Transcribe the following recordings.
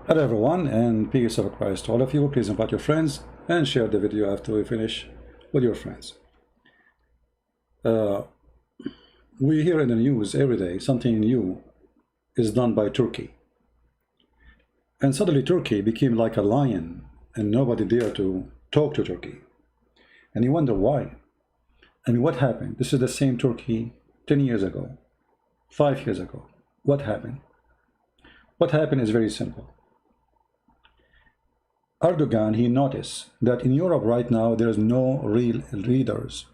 Hello everyone, and peace of Christ to all of you. Please invite your friends and share the video after we finish with your friends. We hear in the news every day something new is done by Turkey. And suddenly Turkey became like a lion and nobody dared to talk to Turkey. And you wonder why. I mean, what happened? This is the same Turkey 10 years ago, 5 years ago. What happened? What happened is very simple. Erdogan, he noticed that in Europe right now, there is no real leaders.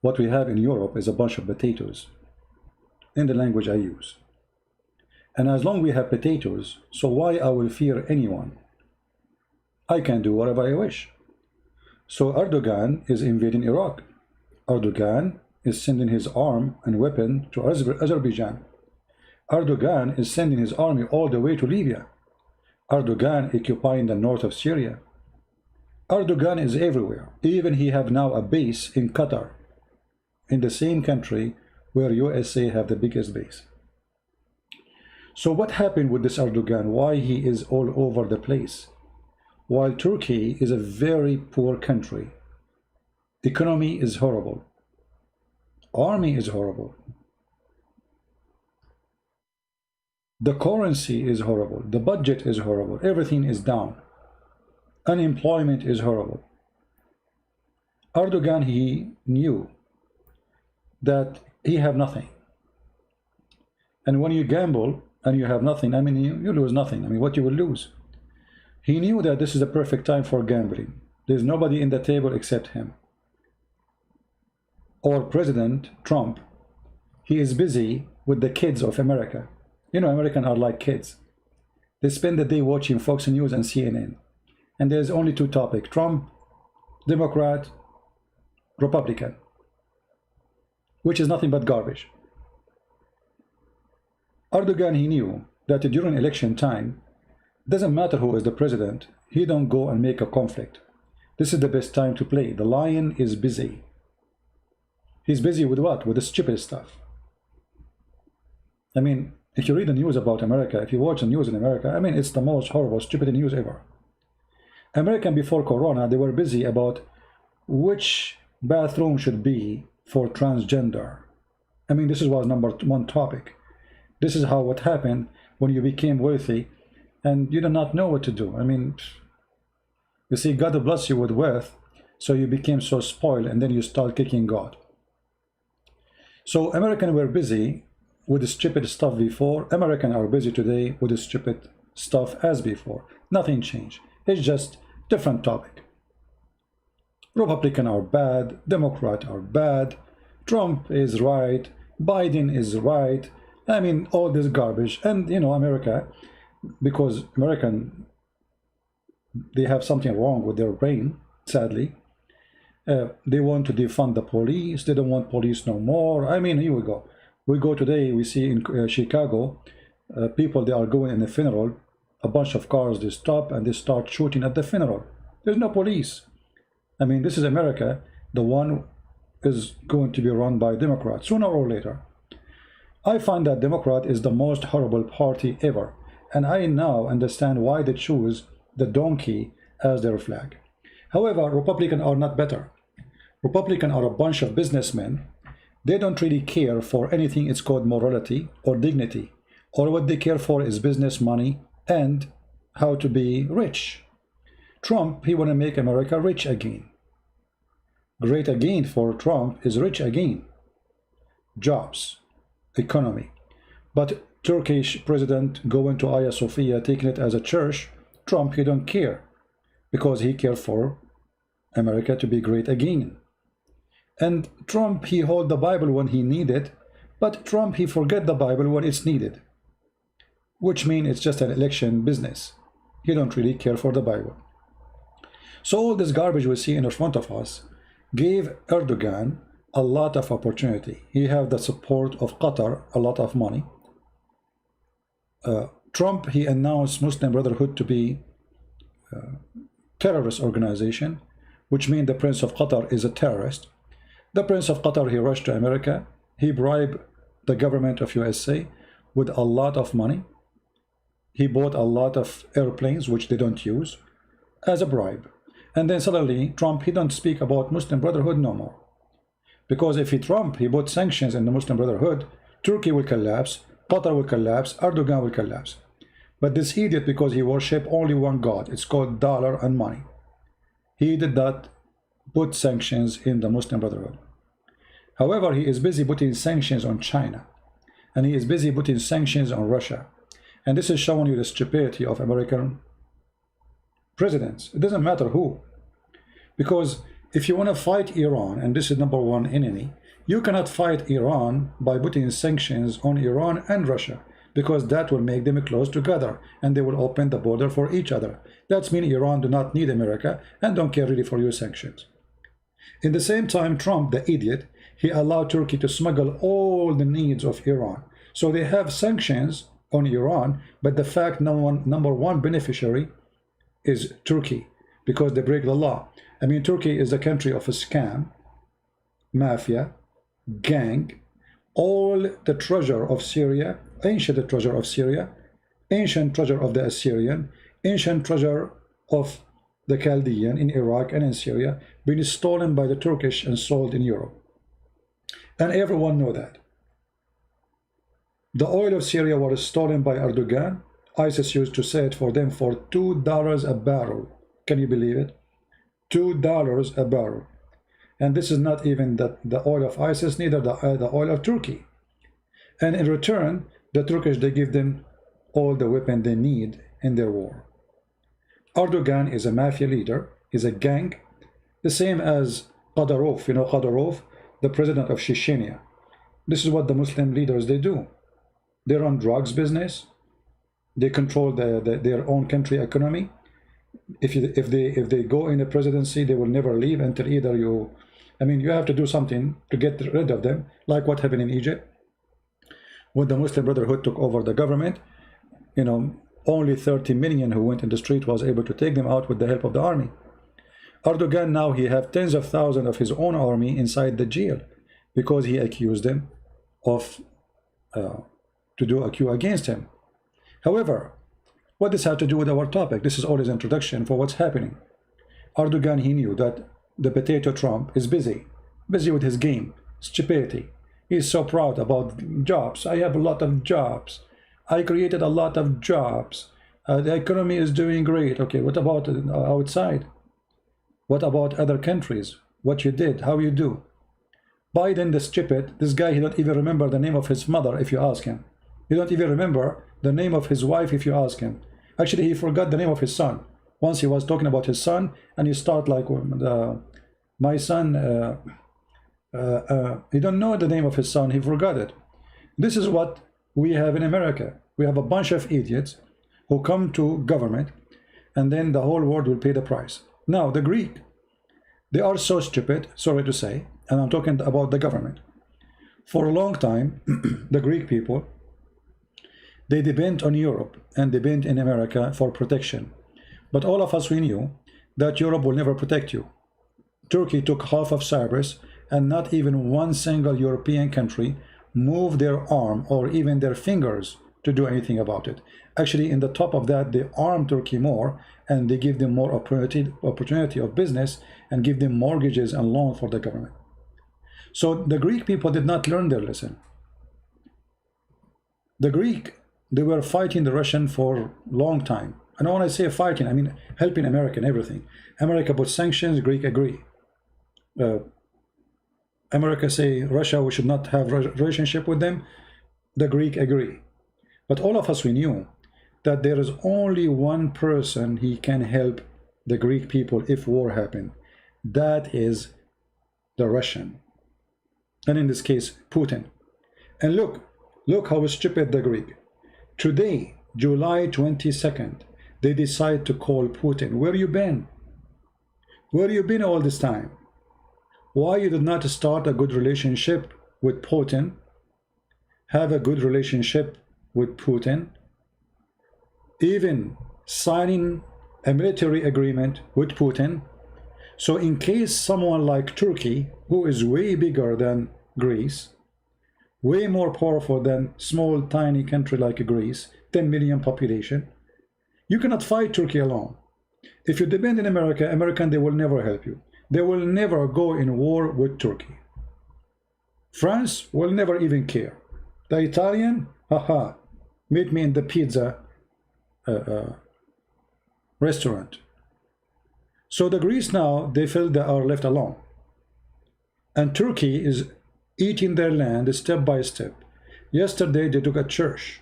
What we have in Europe is a bunch of potatoes, in the language I use. And as long we have potatoes, so why I will fear anyone? I can do whatever I wish. So Erdogan is invading Iraq. Erdogan is sending his arm and weapon to Azerbaijan. Erdogan is sending his army all the way to Libya. Erdogan occupying the north of Syria. Erdogan is everywhere. Even he have now a base in Qatar, in the same country where USA have the biggest base. So what happened with this Erdogan? Why he is all over the place? While Turkey is a very poor country, economy is horrible, army is horrible, the currency is horrible, the budget is horrible, everything is down, unemployment is horrible. Erdogan, he knew that he have nothing. And when you gamble and you have nothing, I mean, you lose nothing. I mean, what you will lose? He knew that this is the perfect time for gambling. There's nobody in the table except him. Or President Trump, he is busy with the kids of America. You know, Americans are like kids. They spend the day watching Fox News and CNN. And there's only two topics: Trump, Democrat, Republican, which is nothing but garbage. Erdogan, he knew that during election time, doesn't matter who is the president, he don't go and make a conflict. This is the best time to play. The lion is busy. He's busy with what? With the stupid stuff. I mean, if you read the news about America, if you watch the news in America, I mean, it's the most horrible, stupid news ever. American before Corona, they were busy about which bathroom should be for transgender. I mean, this was number one topic. This is how what happened when you became wealthy and you do not know what to do. I mean, you see, God bless you with wealth, so you became so spoiled, and then you start kicking God. So Americans were busy with the stupid stuff before. Americans are busy today with the stupid stuff as before. Nothing changed. It's just different topic. Republicans are bad, Democrats are bad, Trump is right, Biden is right. I mean, all this garbage. And you know, America, because American, they have something wrong with their brain, sadly. They want to defund the police. They don't want police no more. I mean, here we go. We go today, we see in Chicago, people, they are going in a funeral, a bunch of cars, they stop and they start shooting at the funeral. There's no police. I mean, this is America. The one is going to be run by Democrats sooner or later. I find that Democrat is the most horrible party ever. And I now understand why they choose the donkey as their flag. However, Republicans are not better. Republicans are a bunch of businessmen. They don't really care for anything. It's called morality or dignity. All what they care for is business, money, and how to be rich. Trump, he want to make America rich again. Great again for Trump is rich again. Jobs, economy. But Turkish president going to Hagia Sophia, taking it as a church, Trump, he don't care, because he care for America to be great again. And Trump, he hold the Bible when he need it, but Trump, he forget the Bible when it's needed, which means it's just an election business. He don't really care for the Bible. So all this garbage we see in front of us gave Erdogan a lot of opportunity. He have the support of Qatar, a lot of money. Trump, he announced Muslim Brotherhood to be a terrorist organization, which means the Prince of Qatar is a terrorist. The Prince of Qatar, he rushed to America. He bribed the government of USA with a lot of money. he bought a lot of airplanes which they don't use as a bribe. And then suddenly Trump, he don't speak about Muslim Brotherhood no more. Because if he put sanctions in the Muslim Brotherhood, Turkey will collapse, Qatar will collapse, Erdogan will collapse. But this idiot, because he worship only one God, it's called dollar and money, he did not put sanctions in the Muslim Brotherhood. However, he is busy putting sanctions on China, and he is busy putting sanctions on Russia. And this is showing you the stupidity of American presidents. It doesn't matter who. Because if you want to fight Iran, and this is number one enemy, you cannot fight Iran by putting sanctions on Iran and Russia, because that will make them close together and they will open the border for each other. That means Iran do not need America and don't care really for your sanctions. In the same time, Trump, the idiot, he allowed Turkey to smuggle all the needs of Iran. So they have sanctions on Iran, but the fact number one beneficiary is Turkey, because they break the law. I mean, Turkey is a country of a scam, mafia, gang, all the treasure of Syria, ancient treasure of Syria, ancient treasure of the Assyrian, ancient treasure of the Chaldean in Iraq and in Syria, being stolen by the Turkish and sold in Europe. And everyone know that. The oil of Syria was stolen by Erdogan. ISIS used to sell it for them for $2 a barrel. Can you believe it? $2 a barrel. And this is not even the oil of ISIS, neither the oil of Turkey. And in return, the Turkish, they give them all the weapons they need in their war. Erdogan is a mafia leader, is a gang, the same as Kadyrov. You know Kadyrov, the president of Chechnya. This is what the Muslim leaders, they do. They run drugs business. They control their own country economy. If they go in the presidency, they will never leave until either you, I mean, you have to do something to get rid of them, like what happened in Egypt. When the Muslim Brotherhood took over the government, you know, only 30 million who went in the street was able to take them out with the help of the army. Erdogan now, he have tens of thousands of his own army inside the jail because he accused them of to do a coup against him. However, what this has to do with our topic? This is all his introduction for what's happening. Erdogan, he knew that the potato Trump is busy with his game, stupidity. He's so proud about jobs. I have a lot of jobs. I created a lot of jobs. The economy is doing great. Okay, what about outside? What about other countries? What you did, how you do? Biden, the stupid, this guy, he don't even remember the name of his mother if you ask him. He don't even remember the name of his wife if you ask him. Actually, he forgot the name of his son. Once he was talking about his son, and you start like, my son, he don't know the name of his son, he forgot it. This is what we have in America. We have a bunch of idiots who come to government, and then the whole world will pay the price. Now, the Greek, they are so stupid, sorry to say, and I'm talking about the government. For a long time, the Greek people, they depend on Europe and depend in America for protection. But all of us, we knew that Europe will never protect you. Turkey took half of Cyprus, and not even one single European country moved their arm or even their fingers to do anything about it. Actually, in the top of that, they arm Turkey more, and they give them more opportunity of business and give them mortgages and loans for the government. So the Greek people did not learn their lesson. The Greek, they were fighting the Russian for a long time. And when I say fighting, I mean helping America and everything. America put sanctions, Greek agree. America say Russia, we should not have a relationship with them. The Greek agree. But all of us, we knew that there is only one person he can help the Greek people if war happened. That is the Russian. And in this case, Putin. And look how stupid the Greek. Today, July 22nd, they decide to call Putin. Where you been? Where you been all this time? Why you did not start a good relationship with Putin? Have a good relationship with Putin? Even signing a military agreement with Putin? So in case someone like Turkey, who is way bigger than Greece, way more powerful than small tiny country like Greece, 10 million population. You cannot fight Turkey alone. If you depend on American, they will never help you. They will never go in war with Turkey. France will never even care. The Italian, haha, meet me in the pizza restaurant. So the Greece now, they feel they are left alone. And Turkey is eating their land step by step. Yesterday they took a church.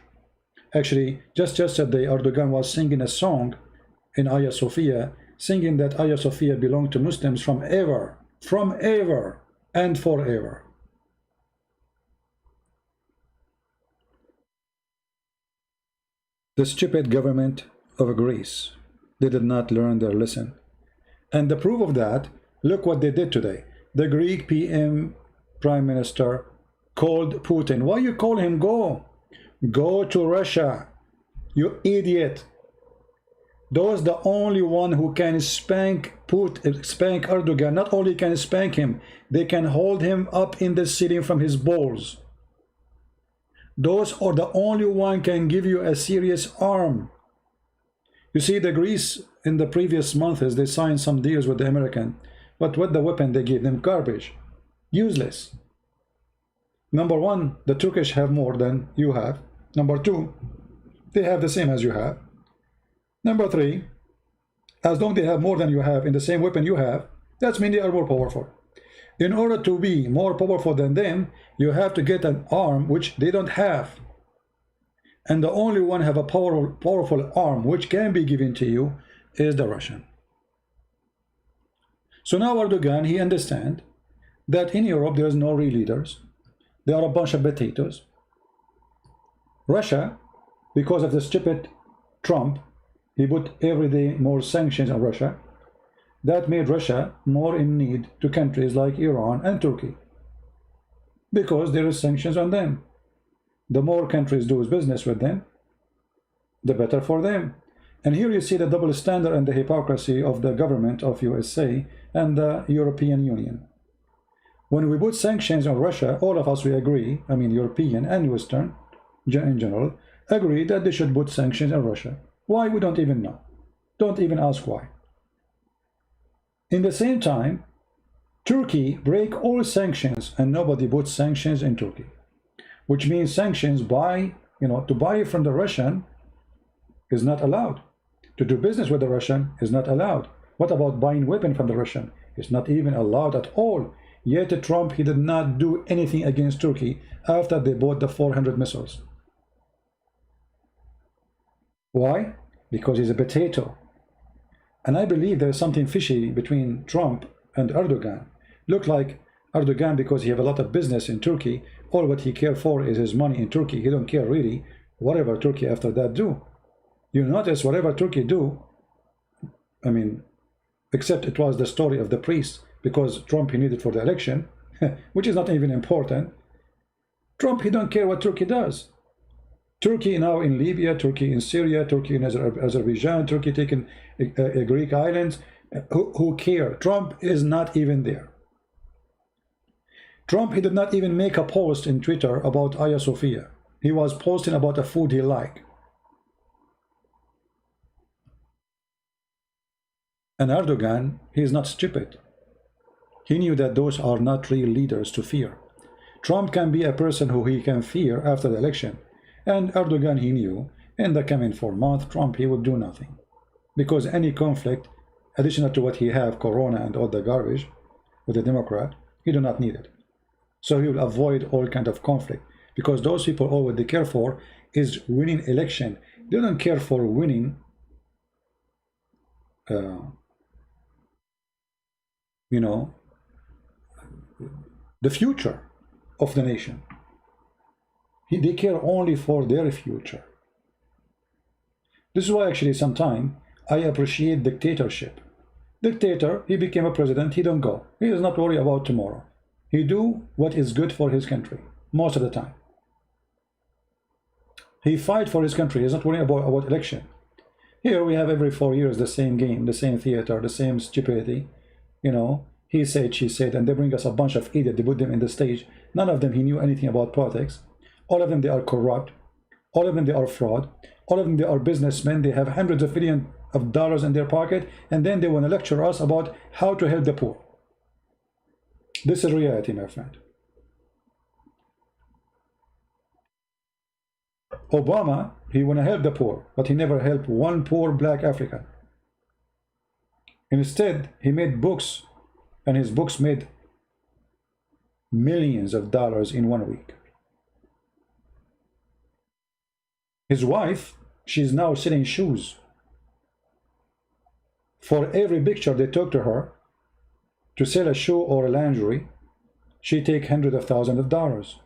Actually, just yesterday Erdogan was singing a song in Hagia Sophia, singing that Hagia Sophia belonged to Muslims from ever and forever. The stupid government of Greece, they did not learn their lesson. And the proof of that, look what they did today. The Greek PM, Prime Minister, called Putin. Why you call him? Go to Russia, you idiot. Those the only one who can spank Erdogan. Not only can spank him, they can hold him up in the ceiling from his balls. Those are the only one can give you a serious arm. You see, the Greece in the previous months, they signed some deals with the American, but what the weapon they give them? Garbage, useless. Number one, the Turkish have more than you have. Number two, they have the same as you have. Number three, as long as they have more than you have in the same weapon you have, that's mean they are more powerful. In order to be more powerful than them, you have to get an arm which they don't have. And the only one have a powerful arm which can be given to you is the Russian. So now Erdogan, he understands that in Europe there is no real leaders. They are a bunch of potatoes. Russia, because of the stupid Trump, he put every day more sanctions on Russia. That made Russia more in need to countries like Iran and Turkey, because there is sanctions on them. The more countries do business with them, the better for them. And here you see the double standard and the hypocrisy of the government of USA and the European Union. When we put sanctions on Russia, all of us, we agree, I mean European and Western in general, agree that they should put sanctions on Russia. Why? We don't even know. Don't even ask why. In the same time, Turkey break all sanctions and nobody puts sanctions in Turkey, which means sanctions to buy from the Russian is not allowed. To do business with the Russian is not allowed. What about buying weapons from the Russian? It's not even allowed at all. Yet Trump, he did not do anything against Turkey after they bought the 400 missiles. Why? Because he's a potato. And I believe there's something fishy between Trump and Erdogan. Look like Erdogan, because he have a lot of business in Turkey, all what he care for is his money in Turkey. He don't care really whatever Turkey after that do. You notice whatever Turkey do, I mean, except it was the story of the priest, because Trump he needed for the election, which is not even important. Trump, he don't care what Turkey does. Turkey now in Libya, Turkey in Syria, Turkey in Azerbaijan, Turkey taking Greek islands. Who care? Trump is not even there. Trump, he did not even make a post in Twitter about Hagia Sophia. He was posting about a food he liked. And Erdogan, he is not stupid. He knew that those are not real leaders to fear. Trump can be a person who he can fear after the election. And Erdogan, he knew in the coming 4 months, Trump, he would do nothing. Because any conflict, additional to what he have, Corona and all the garbage, with the Democrat, he do not need it. So he will avoid all kind of conflict. Because those people, all what they care for is winning election. They don't care for winning the future of the nation. They care only for their future. This is why actually sometimes I appreciate dictatorship. Dictator, he became a president, he don't go. He does not worry about tomorrow. He do what is good for his country, most of the time. He fight for his country, he's not worrying about election. Here we have every 4 years the same game, the same theater, the same stupidity. He said, she said, and they bring us a bunch of idiots, they put them in the stage, None of them he knew anything about politics. All of them, they are corrupt. All of them, they are fraud. All of them, they are businessmen. They have hundreds of billions of dollars in their pocket, and then they want to lecture us about how to help the poor. This is reality, my friend. Obama, he want to help the poor, but he never helped one poor black African. Instead, he made books, and his books made millions of dollars in 1 week. His wife, she's now selling shoes. For every picture they took to her to sell a shoe or a lingerie, she take hundreds of thousands of dollars.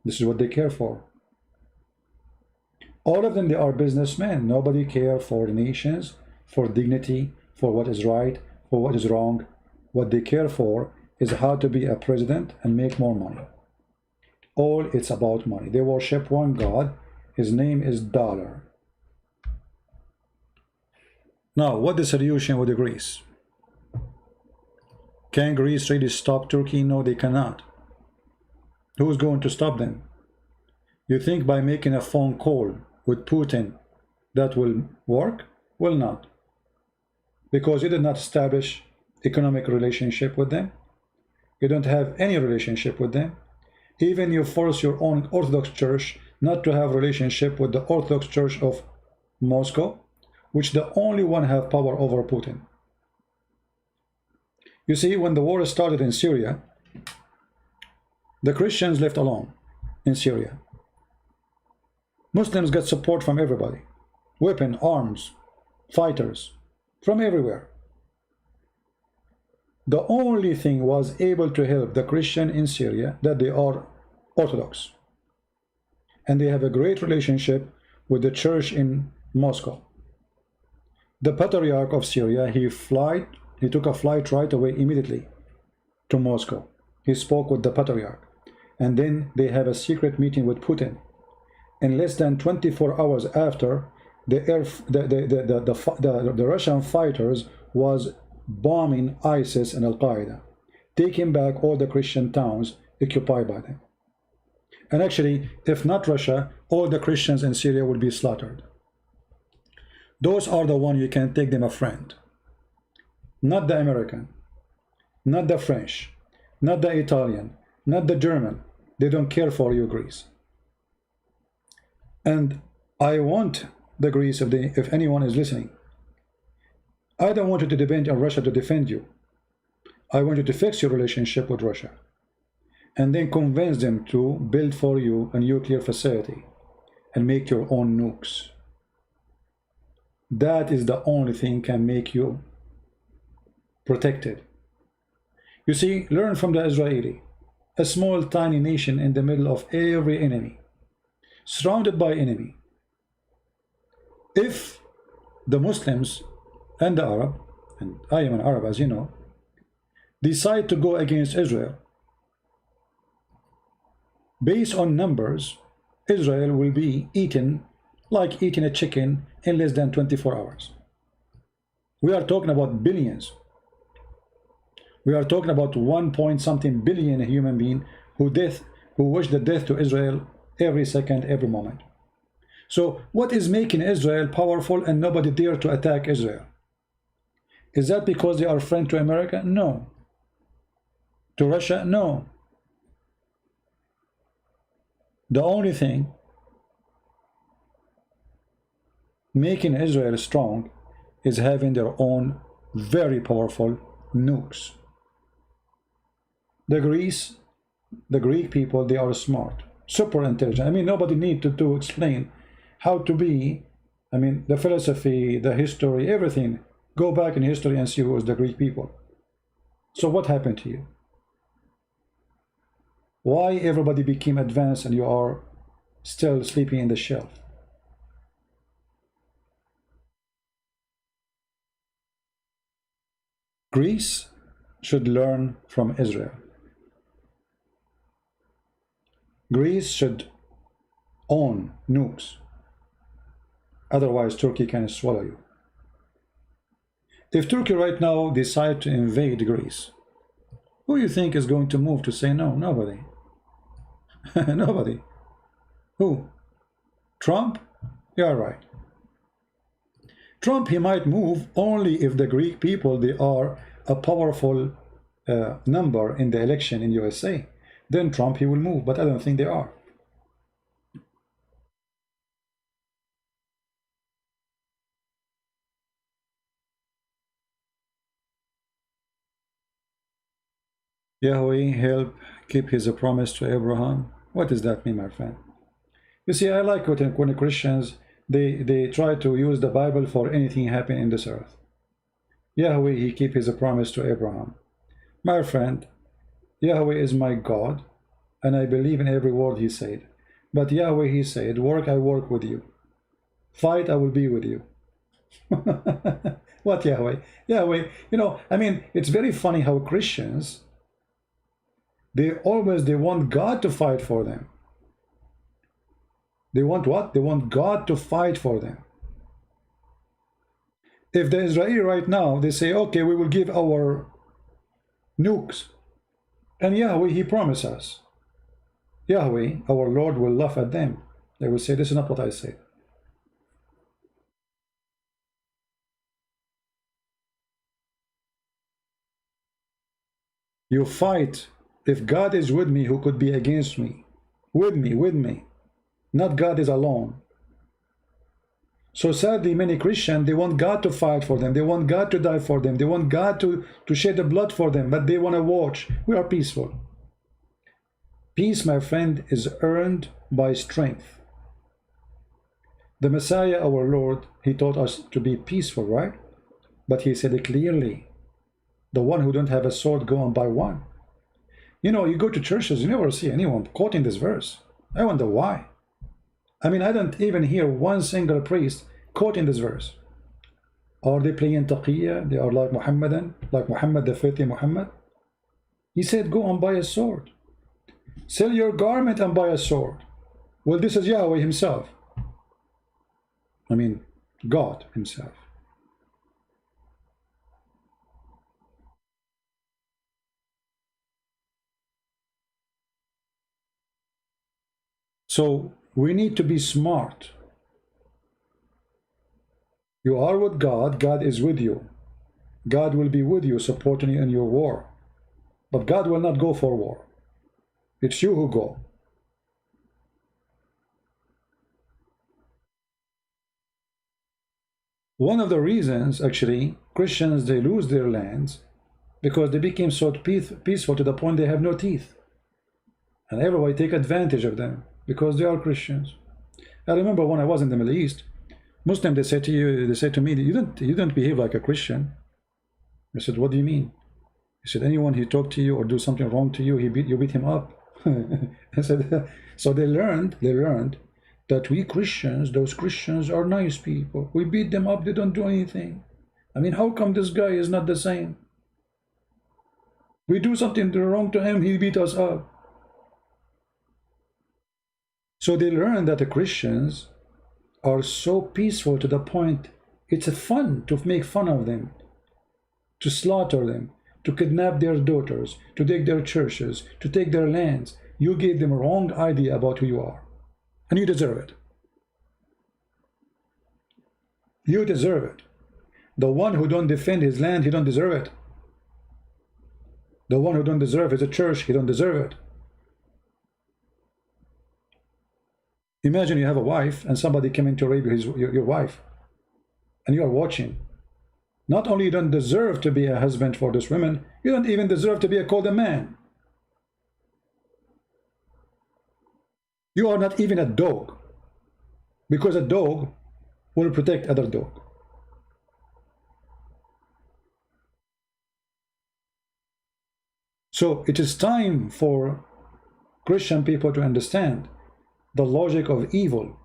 This is what they care for. All of them, they are businessmen. Nobody care for nations, for dignity, for what is right, for what is wrong. What they care for is how to be a president and make more money. All it's about money. They worship one God. His name is dollar. Now, what is the solution with Greece? Can Greece really stop Turkey? No, they cannot. Who's going to stop them? You think by making a phone call with Putin that will work? Will not. Because you did not establish economic relationship with them. You don't have any relationship with them. Even you force your own Orthodox Church not to have relationship with the Orthodox Church of Moscow, which the only one have power over Putin. You see, when the war started in Syria, the Christians left alone in Syria. Muslims got support from everybody. Weapon, arms, fighters, from everywhere. The only thing was able to help the Christian in Syria that they are Orthodox. And they have a great relationship with the church in Moscow. The Patriarch of Syria, he took a flight right away immediately to Moscow. He spoke with the Patriarch. And then they have a secret meeting with Putin. In less than 24 hours after, the Russian fighters was bombing ISIS and Al-Qaeda, taking back all the Christian towns occupied by them. And actually, if not Russia, all the Christians in Syria will be slaughtered. Those are the ones you can take them a friend. Not the American, not the French, not the Italian, not the German. They don't care for you, Greece. And I want the Greece, if anyone is listening, I don't want you to depend on Russia to defend you. I want you to fix your relationship with Russia and then convince them to build for you a nuclear facility and make your own nukes. That is the only thing can make you protected. You see, learn from the Israeli, a small tiny nation in the middle of every enemy, surrounded by enemy. If the Muslims and the Arab, and I am an Arab as you know, decide to go against Israel, based on numbers, Israel will be eaten like eating a chicken in less than 24 hours. We are talking about billions. We are talking about 1 point something billion human being who wish the death to Israel every second, every moment. So what is making Israel powerful and nobody dare to attack Israel? Is that because they are friend to America? No. To Russia? No. The only thing making Israel strong is having their own very powerful nukes. The Greek people, they are smart, super intelligent. I mean, nobody need to explain how to be, I mean, the philosophy, the history, everything. Go back in history and see who was the Greek people. So what happened to you? Why everybody became advanced and you are still sleeping in the shelf? Greece should learn from Israel. Greece should own nukes. Otherwise, Turkey can swallow you. If Turkey right now decides to invade Greece, who do you think is going to move to say no? Nobody. Nobody. Who? Trump? You're right. Trump, he might move only if the Greek people, they are a powerful number in the election in USA. Then Trump, he will move, but I don't think they are. Yahweh help keep his promise to Abraham. What does that mean, my friend? You see, I like when Christians, they try to use the Bible for anything happening in this earth. Yahweh, he keep his promise to Abraham. My friend, Yahweh is my God, and I believe in every word he said. But Yahweh, he said, work, I work with you. Fight, I will be with you. What Yahweh? Yahweh, you know, I mean, it's very funny how Christians, they want God to fight for them. They want what? They want God to fight for them. If the Israeli right now, they say, okay, we will give our nukes. And Yahweh, he promised us. Yahweh, our Lord, will laugh at them. They will say, this is not what I said. You fight. If God is with me, who could be against me? With me. Not God is alone. So sadly, many Christians, they want God to fight for them. They want God to die for them. They want God to shed the blood for them, but they want to watch. We are peaceful. Peace, my friend, is earned by strength. The Messiah, our Lord, he taught us to be peaceful, right? But he said it clearly. The one who don't have a sword, go and buy one. You know, you go to churches, you never see anyone quoting this verse. I wonder why. I mean, I don't even hear one single priest quoting this verse. Are they playing taqiyya? They are like Muhammadan, like Muhammad, the faithful Muhammad. He said, go and buy a sword. Sell your garment and buy a sword. Well, this is Yahweh himself. I mean, God himself. So we need to be smart. You are with God, God is with you. God will be with you, supporting you in your war. But God will not go for war. It's you who go. One of the reasons, actually, Christians, they lose their lands because they became so peaceful to the point they have no teeth. And everybody take advantage of them because they are Christians. I remember when I was in the Middle East, Muslim, they say to me, you don't behave like a Christian. I said, what do you mean? He said, anyone who talk to you or do something wrong to you, you beat him up. I said, so they learned that we Christians, those Christians are nice people. We beat them up, they don't do anything. I mean, how come this guy is not the same? We do something wrong to him, he beat us up. So they learned that the Christians are so peaceful to the point it's fun to make fun of them, to slaughter them, to kidnap their daughters, to take their churches, to take their lands. You gave them a wrong idea about who you are. And you deserve it. You deserve it. The one who don't defend his land, he don't deserve it. The one who don't deserve his church, he don't deserve it. Imagine you have a wife and somebody came in to rape your wife, and you are watching. Not only you don't deserve to be a husband for this woman, you don't even deserve to be called a man. You are not even a dog, because a dog will protect other dog. So it is time for Christian people to understand the logic of evil.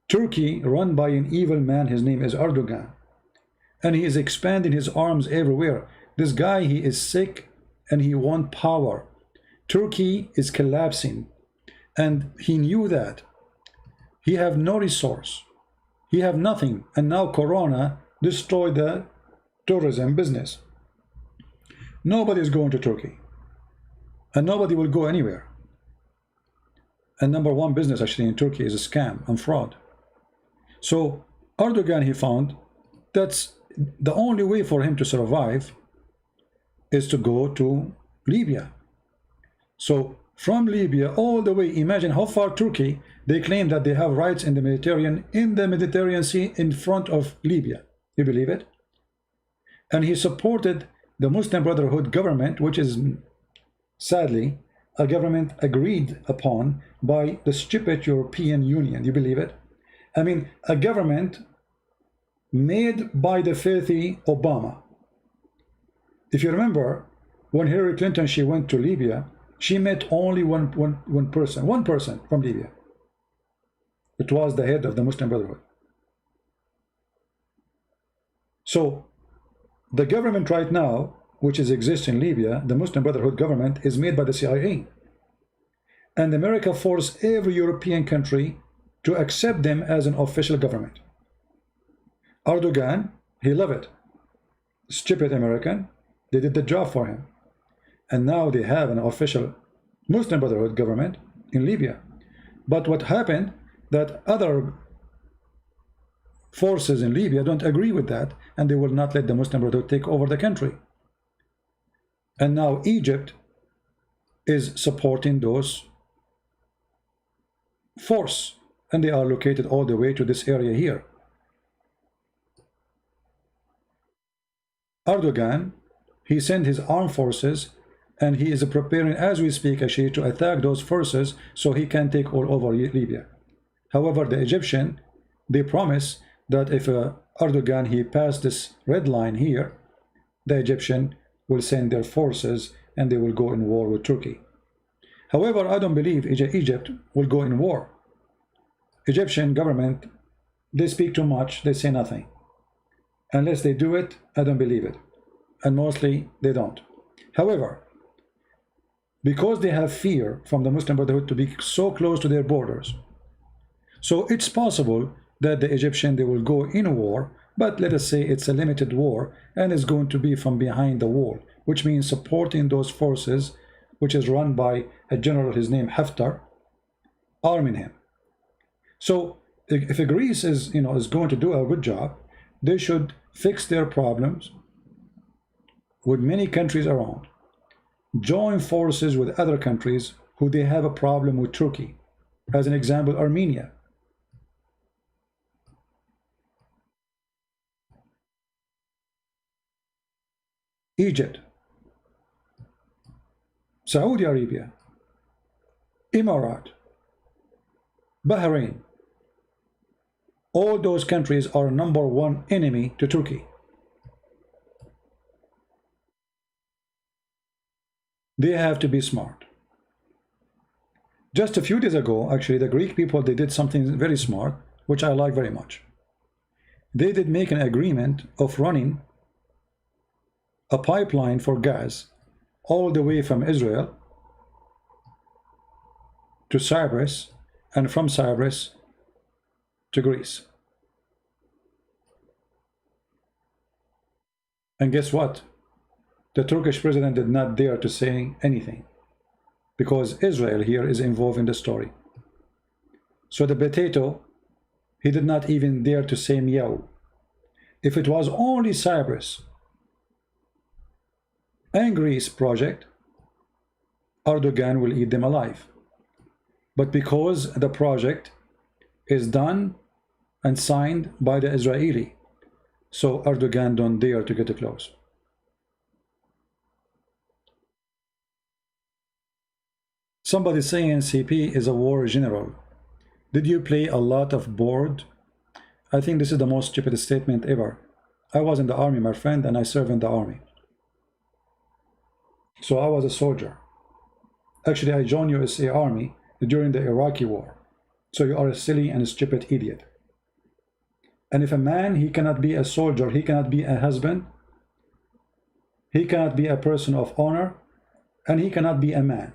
Turkey, run by an evil man, his name is Erdogan, and he is expanding his arms everywhere. This guy, he is sick and he wants power. Turkey is collapsing, and he knew that. He have no resource, he have nothing, and now Corona destroyed the tourism business. Nobody is going to Turkey, and nobody will go anywhere. And #1 business actually in Turkey is a scam and fraud. So Erdogan, he found that's the only way for him to survive is to go to Libya. So from Libya all the way, imagine how far Turkey, they claim that they have rights in the Mediterranean Sea in front of Libya. You believe it? And he supported the Muslim Brotherhood government, which is sadly a government agreed upon by the stupid European Union. You believe it? I mean, a government made by the filthy Obama. If you remember, when Hillary Clinton, she went to Libya, she met only one person from Libya. It was the head of the Muslim Brotherhood. So the government right now, which exists in Libya, the Muslim Brotherhood government, is made by the CIA. And America forced every European country to accept them as an official government. Erdogan, he loved it. Stupid American, they did the job for him. And now they have an official Muslim Brotherhood government in Libya. But what happened, that other forces in Libya don't agree with that, and they will not let the Muslim Brotherhood take over the country. And now Egypt is supporting those force, and they are located all the way to this area here. Erdogan, he sent his armed forces, and he is preparing as we speak actually to attack those forces so he can take all over Libya. However, the Egyptian, they promise that if Erdogan, he passed this red line here, the Egyptian will send their forces and they will go in war with Turkey. However, I don't believe Egypt will go in war. Egyptian government, they speak too much, they say nothing. Unless they do it, I don't believe it. And mostly they don't. However, because they have fear from the Muslim Brotherhood to be so close to their borders, so it's possible that the Egyptian, they will go in war, but let us say it's a limited war and is going to be from behind the wall, which means supporting those forces, which is run by a general, his name Haftar, arming him. So if Greece is going to do a good job, they should fix their problems with many countries around, join forces with other countries who they have a problem with Turkey. As an example, Armenia. Egypt, Saudi Arabia, Emirat, Bahrain. All those countries are #1 enemy to Turkey. They have to be smart. Just a few days ago, actually, the Greek people, they did something very smart, which I like very much. They did make an agreement of running a pipeline for gas all the way from Israel to Cyprus, and from Cyprus to Greece. And guess what? The Turkish president did not dare to say anything, because Israel here is involved in the story. So the potato, he did not even dare to say meow. If it was only Cyprus and Greece project, Erdogan will eat them alive. But because the project is done and signed by the Israeli, so Erdogan don't dare to get close. Somebody saying CP is a war general. Did you play a lot of board? I think this is the most stupid statement ever. I was in the army, my friend, and I served in the army. So I was a soldier. Actually, I joined USA Army during the Iraqi war. So you are a silly and a stupid idiot. And if a man, he cannot be a soldier, he cannot be a husband, he cannot be a person of honor, and he cannot be a man.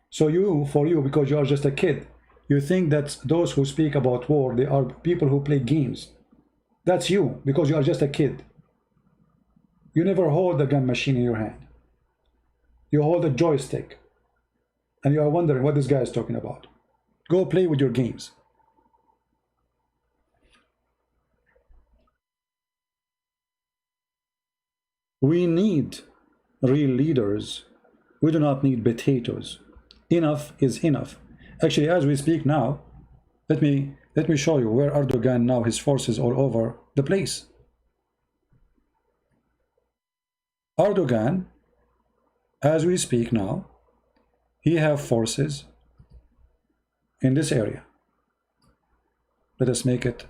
So for you, because you are just a kid, you think that those who speak about war, they are people who play games. That's you, because you are just a kid. You never hold a gun machine in your hand. You hold a joystick. and you are wondering what this guy is talking about. Go play with your games. We need real leaders. We do not need potatoes. Enough is enough. Actually, as we speak now, let me show you where Erdogan now, his forces all over the place. Erdogan, as we speak now, he have forces in this area. Let us make it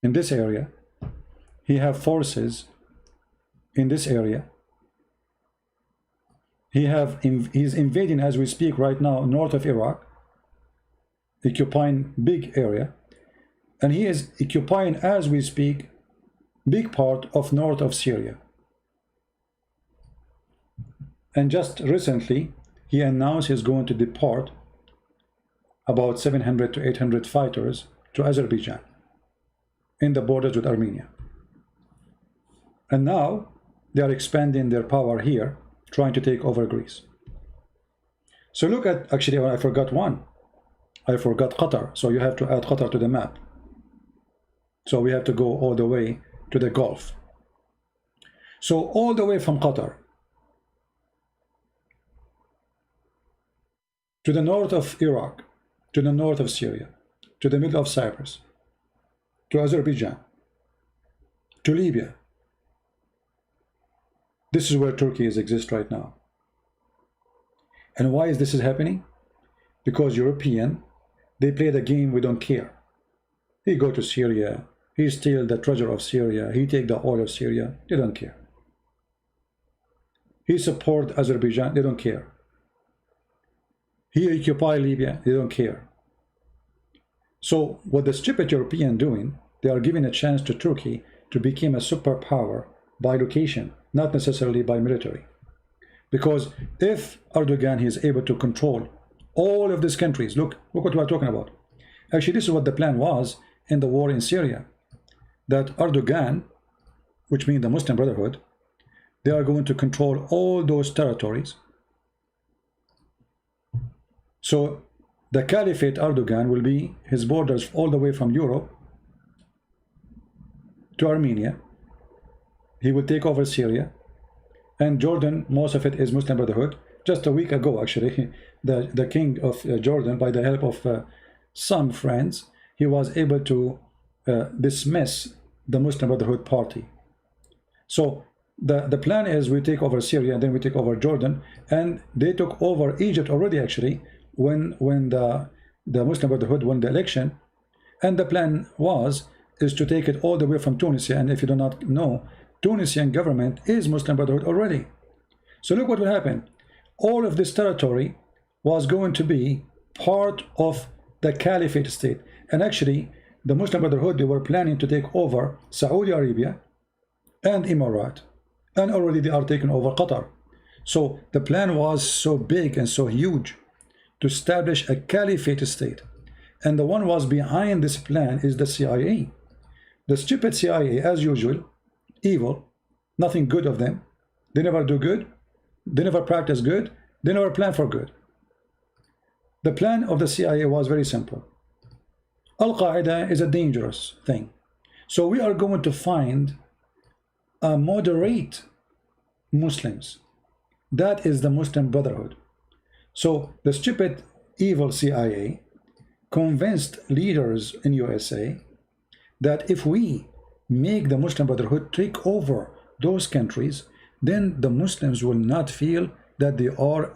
in this area. He have forces in this area. He's invading as we speak right now north of Iraq, occupying big area, and he is occupying as we speak big part of north of Syria. And just recently he announced he's going to deport about 700 to 800 fighters to Azerbaijan in the borders with Armenia. And now they are expanding their power here, trying to take over Greece. So look at, actually I forgot one. I forgot Qatar. So you have to add Qatar to the map. So we have to go all the way to the Gulf. So all the way from Qatar to the north of Iraq, to the north of Syria, to the middle of Cyprus, to Azerbaijan, to Libya. This is where Turkey exists right now. And why is this happening? Because European, they play the game, we don't care. He go to Syria, he steal the treasure of Syria, he take the oil of Syria, they don't care. He support Azerbaijan, they don't care. He occupy Libya, they don't care. So what the stupid European doing, they are giving a chance to Turkey to become a superpower by location, not necessarily by military. Because if Erdogan is able to control all of these countries, look what we are talking about. Actually, this is what the plan was in the war in Syria. That Erdogan, which means the Muslim Brotherhood, they are going to control all those territories. So the Caliphate Erdogan will be his borders all the way from Europe to Armenia. He will take over Syria. And Jordan, most of it is Muslim Brotherhood. Just a week ago, actually, the king of Jordan, by the help of some friends, he was able to dismiss the Muslim Brotherhood party. So the plan is we take over Syria, and then we take over Jordan, and they took over Egypt already, actually, when the Muslim Brotherhood won the election. And the plan is to take it all the way from Tunisia. And if you do not know, Tunisian government is Muslim Brotherhood already. So look what will happen. All of this territory was going to be part of the Caliphate state. And actually, the Muslim Brotherhood, they were planning to take over Saudi Arabia and Emirat. And already they are taking over Qatar. So the plan was so big and so huge to establish a Caliphate state. And the one was behind this plan is the CIA. The stupid CIA, as usual, evil, nothing good of them. They never do good. They never practice good. They never plan for good. The plan of the CIA was very simple. Al-Qaeda is a dangerous thing. So we are going to find a moderate Muslims. That is the Muslim Brotherhood. So the stupid, evil CIA convinced leaders in USA that if we make the Muslim Brotherhood take over those countries, then the Muslims will not feel that they are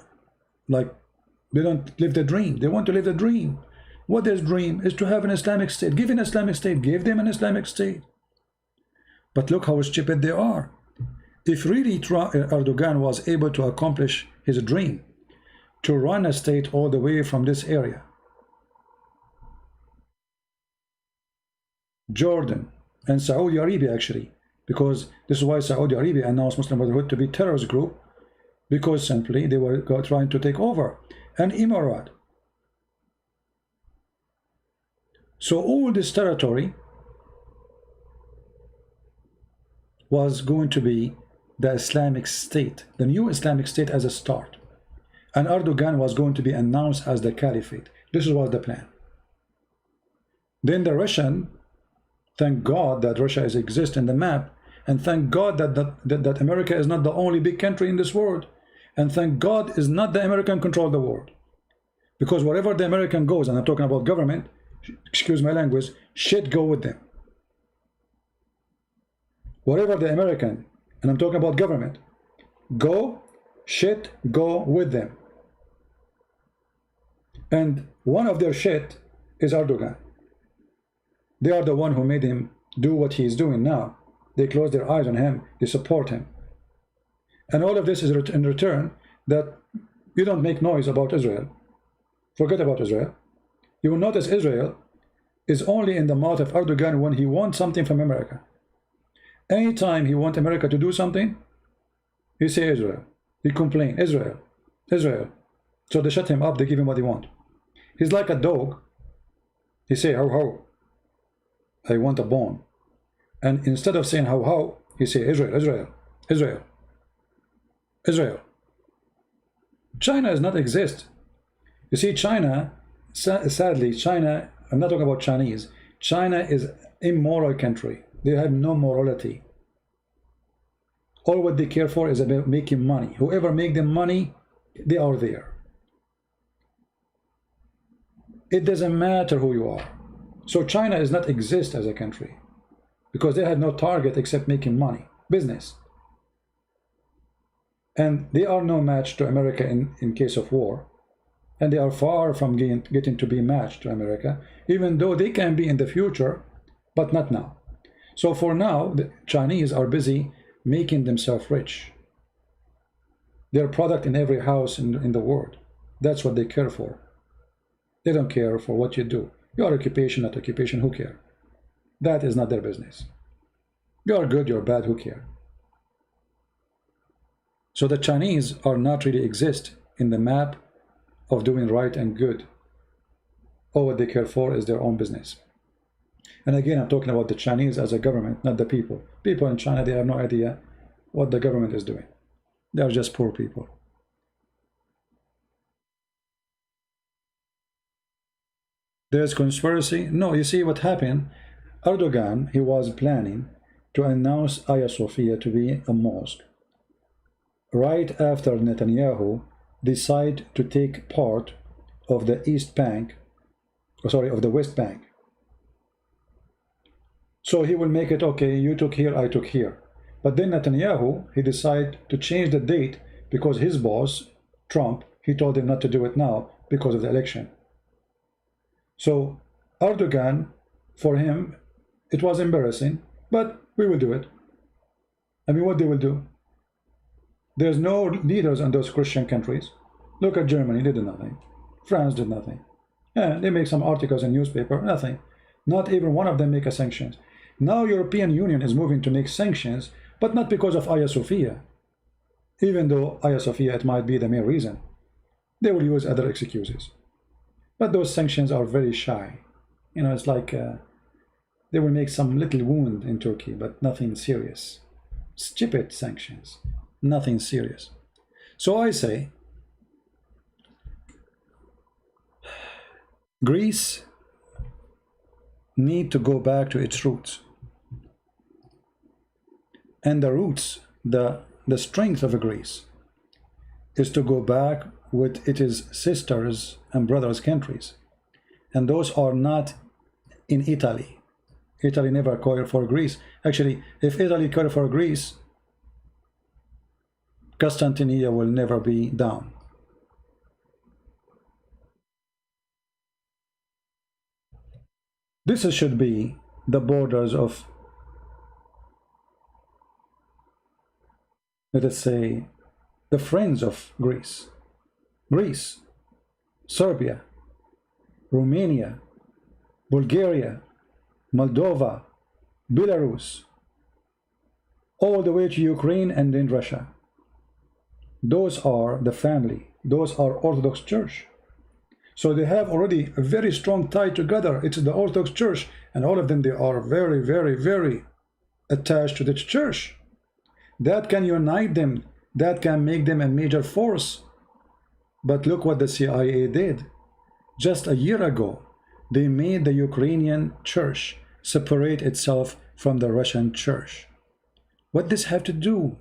like, they don't live the dream. They want to live the dream. What their dream is to have an Islamic state. Give an Islamic state. Give them an Islamic state. But look how stupid they are. If really Erdogan was able to accomplish his dream to run a state all the way from this area, Jordan and Saudi Arabia, actually, because this is why Saudi Arabia announced Muslim Brotherhood to be a terrorist group, because simply they were trying to take over. And Emirat, So all this territory was going to be the Islamic State, the new Islamic State as a start. And Erdogan was going to be announced as the caliphate. This was the plan. Then the Russian, thank God that Russia exists in the map, and thank God that America is not the only big country in this world, and thank God is not the American control the world. Because wherever the American goes, and I'm talking about government, excuse my language, shit go with them. Wherever the American, and I'm talking about government, go, shit go with them. And one of their shit is Erdogan. They are the one who made him do what he is doing now. They close their eyes on him, they support him. And all of this is in return that you don't make noise about Israel. Forget about Israel. You will notice Israel is only in the mouth of Erdogan when he wants something from America. Anytime he wants America to do something, he say Israel. He complain, Israel, Israel. So they shut him up, they give him what he wants. He's like a dog. He say, how, how. I want a bone. And instead of saying how, how, he say Israel, Israel, Israel, Israel. China does not exist. You see, China, sadly, China, I'm not talking about Chinese, China is immoral country. They have no morality. All what they care for is about making money. Whoever make them money, they are there. It doesn't matter who you are. So China does not exist as a country because they have no target except making money, business. And they are no match to America in case of war. And they are far from getting to be matched to America, even though they can be in the future, but not now. So for now, the Chinese are busy making themselves rich. They're product in every house in the world. That's what they care for. They don't care for what you do. Your occupation, not occupation, who care? That is not their business. You're good, you're bad, who care? So the Chinese are not really exist in the map of doing right and good. All what they care for is their own business. And again, I'm talking about the Chinese as a government, not the people. People in China, they have no idea what the government is doing. They are just poor people. There's conspiracy? No, you see what happened? Erdogan, he was planning to announce Hagia Sophia to be a mosque. Right after Netanyahu decided to take part of the East Bank, of the West Bank. So he will make it, okay, you took here, I took here. But then Netanyahu, he decided to change the date because his boss, Trump, he told him not to do it now because of the election. So Erdogan, for him, it was embarrassing, but we will do it. I mean, what they will do? There's no leaders in those Christian countries. Look at Germany, they did nothing. France did nothing. Yeah, they make some articles in newspaper, nothing. Not even one of them make a sanctions. Now European Union is moving to make sanctions, but not because of Hagia Sophia. Even though Hagia Sophia, it might be the main reason. They will use other excuses. But those sanctions are very shy. You know, it's like they will make some little wound in Turkey, but nothing serious. Stupid sanctions, nothing serious. So I say, Greece need to go back to its roots. And the roots, the strength of Greece is to go back with its sisters and brothers countries. And those are not in Italy. Italy never cared for Greece. Actually, if Italy cared for Greece, Constantinople will never be down. This should be the borders of, let us say, the friends of Greece. Greece, Serbia, Romania, Bulgaria, Moldova, Belarus, all the way to Ukraine and then Russia. Those are the family. Those are Orthodox Church. So they have already a very strong tie together. It's the Orthodox Church, and all of them, they are very, very, very attached to the church. That can unite them. That can make them a major force. But look what the CIA did. Just a year ago, they made the Ukrainian church separate itself from the Russian church. What does this have to do?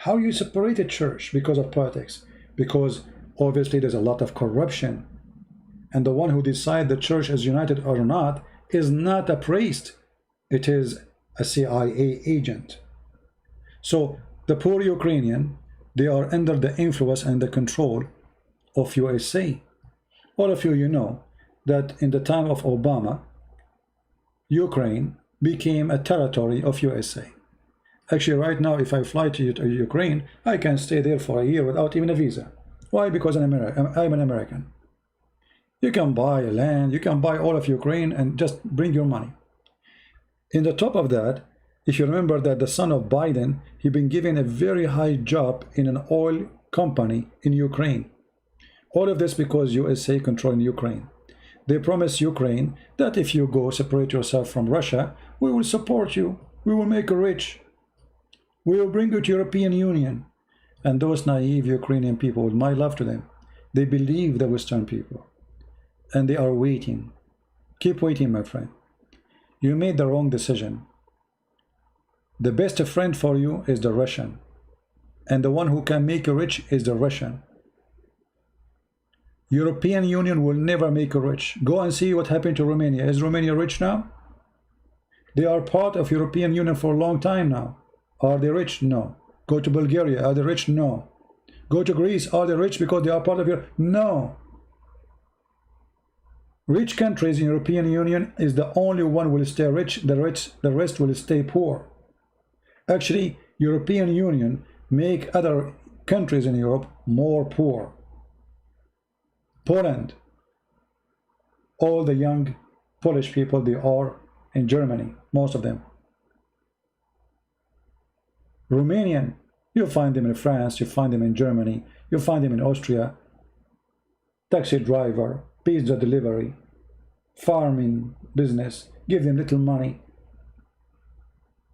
How you separate a church because of politics? Because obviously there's a lot of corruption. And the one who decides the church is united or not is not a priest. It is a CIA agent. So the poor Ukrainian, they are under the influence and the control of USA. All of you know that in the time of Obama, Ukraine became a territory of USA. Actually, right now, if I fly to Ukraine, I can stay there for a year without even a visa. Why? Because I'm an American. You can buy land, you can buy all of Ukraine and just bring your money. In the top of that, if you remember that the son of Biden, he been given a very high job in an oil company in Ukraine. All of this because USA controlling Ukraine. They promise Ukraine that if you go separate yourself from Russia, we will support you. We will make you rich. We will bring you to European Union. And those naive Ukrainian people, with my love to them, they believe the Western people. And they are waiting. Keep waiting, my friend. You made the wrong decision. The best friend for you is the Russian. And the one who can make you rich is the Russian. European Union will never make you rich. Go and see what happened to Romania. Is Romania rich now? They are part of European Union for a long time now. Are they rich? No. Go to Bulgaria. Are they rich? No. Go to Greece. Are they rich because they are part of Europe? No. Rich countries in European Union is the only one will stay rich. The rest will stay poor. Actually, European Union make other countries in Europe more poor. Poland, all the young Polish people, they are in Germany, most of them. Romanian, you find them in France, you find them in Germany, you find them in Austria. Taxi driver, pizza delivery, farming business, give them little money.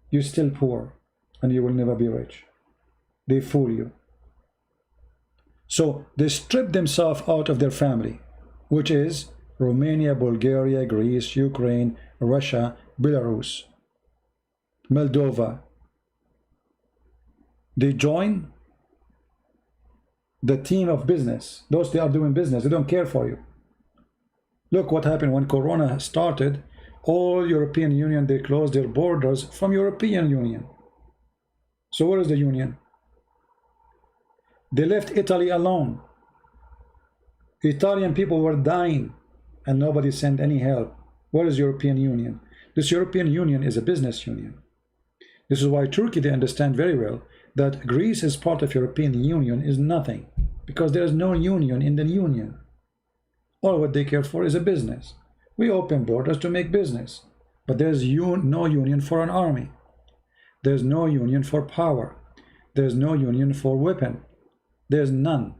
You're still poor and you will never be rich. They fool you. So they strip themselves out of their family, which is Romania, Bulgaria, Greece, Ukraine, Russia, Belarus, Moldova. They join the team of business. Those they are doing business, they don't care for you. Look what happened when Corona started. All European Union, they closed their borders from European Union. So where is the Union? They left Italy alone. Italian people were dying and nobody sent any help. Where is European Union? This European Union is a business union. This is why Turkey, they understand very well that Greece is part of European Union is nothing, because there is no union in the union. All what they care for is a business. We open borders to make business, but there's no union for an army. There's no union for power. There's no union for weapon. There's none.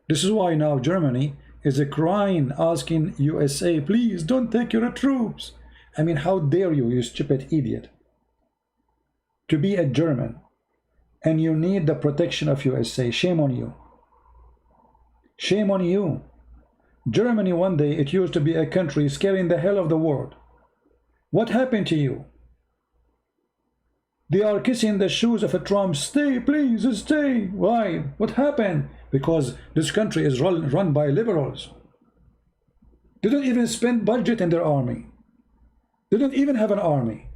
This is why now Germany is crying, asking USA, please don't take your troops. I mean, how dare you, you stupid idiot, to be a German and you need the protection of USA. Shame on you. Shame on you. Germany, one day, it used to be a country scaring the hell of the world. What happened to you? They are kissing the shoes of a Trump. Stay, please, stay. Why? What happened? Because this country is run by liberals. They don't even spend budget in their army. They don't even have an army.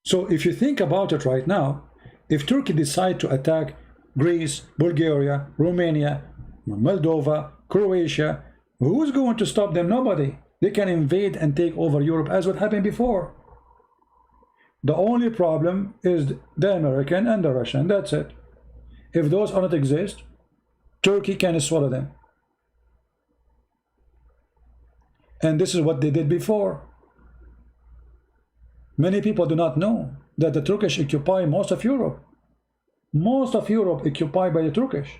So if you think about it right now, if Turkey decides to attack Greece, Bulgaria, Romania, Moldova, Croatia, who's going to stop them? Nobody. They can invade and take over Europe as what happened before. The only problem is the American and the Russian. That's it. If those do not exist, Turkey can swallow them. And this is what they did before. Many people do not know that the Turkish occupy most of Europe. Most of Europe occupied by the Turkish.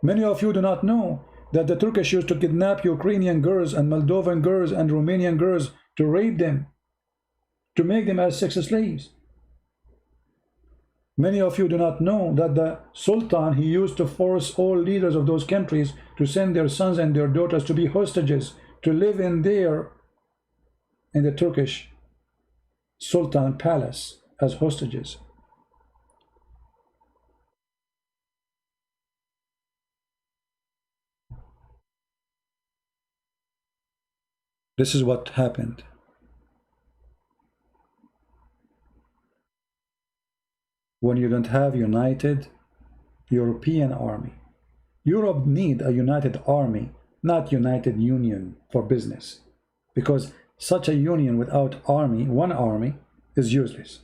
Many of you do not know that the Turkish used to kidnap Ukrainian girls and Moldovan girls and Romanian girls to rape them, to make them as sex slaves. Many of you do not know that the Sultan, he used to force all leaders of those countries to send their sons and their daughters to be hostages, to live in the Turkish Sultan palace as hostages. This is what happened. When you don't have united European army. Europe need a united army, not united union for business. Because such a union without army, one army, is useless.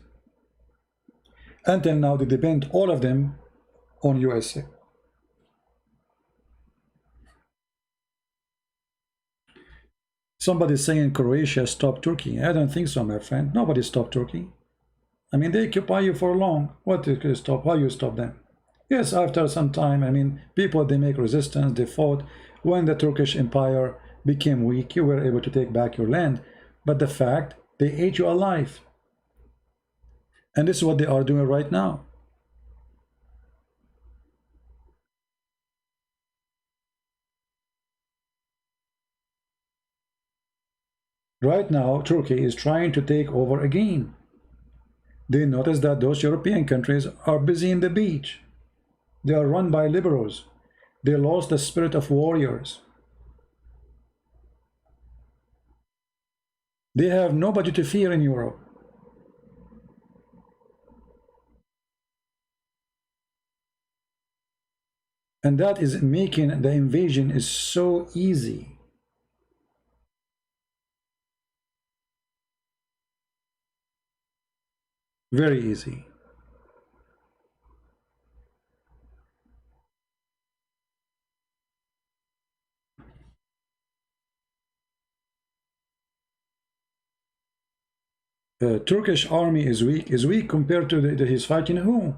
Until now, they depend all of them on USA. Somebody saying Croatia stopped Turkey. I don't think so, my friend. Nobody stopped Turkey. I mean, they occupy you for long. What did you stop? How you stop them? Yes, after some time, I mean, people, they make resistance, they fought. When the Turkish Empire became weak, you were able to take back your land. But the fact, they ate you alive. And this is what they are doing right now. Right now, Turkey is trying to take over again. They notice that those European countries are busy in the beach. They are run by liberals. They lost the spirit of warriors. They have nobody to fear in Europe. And that is making the invasion is so easy. Very easy. Turkish army is weak compared to his fighting who?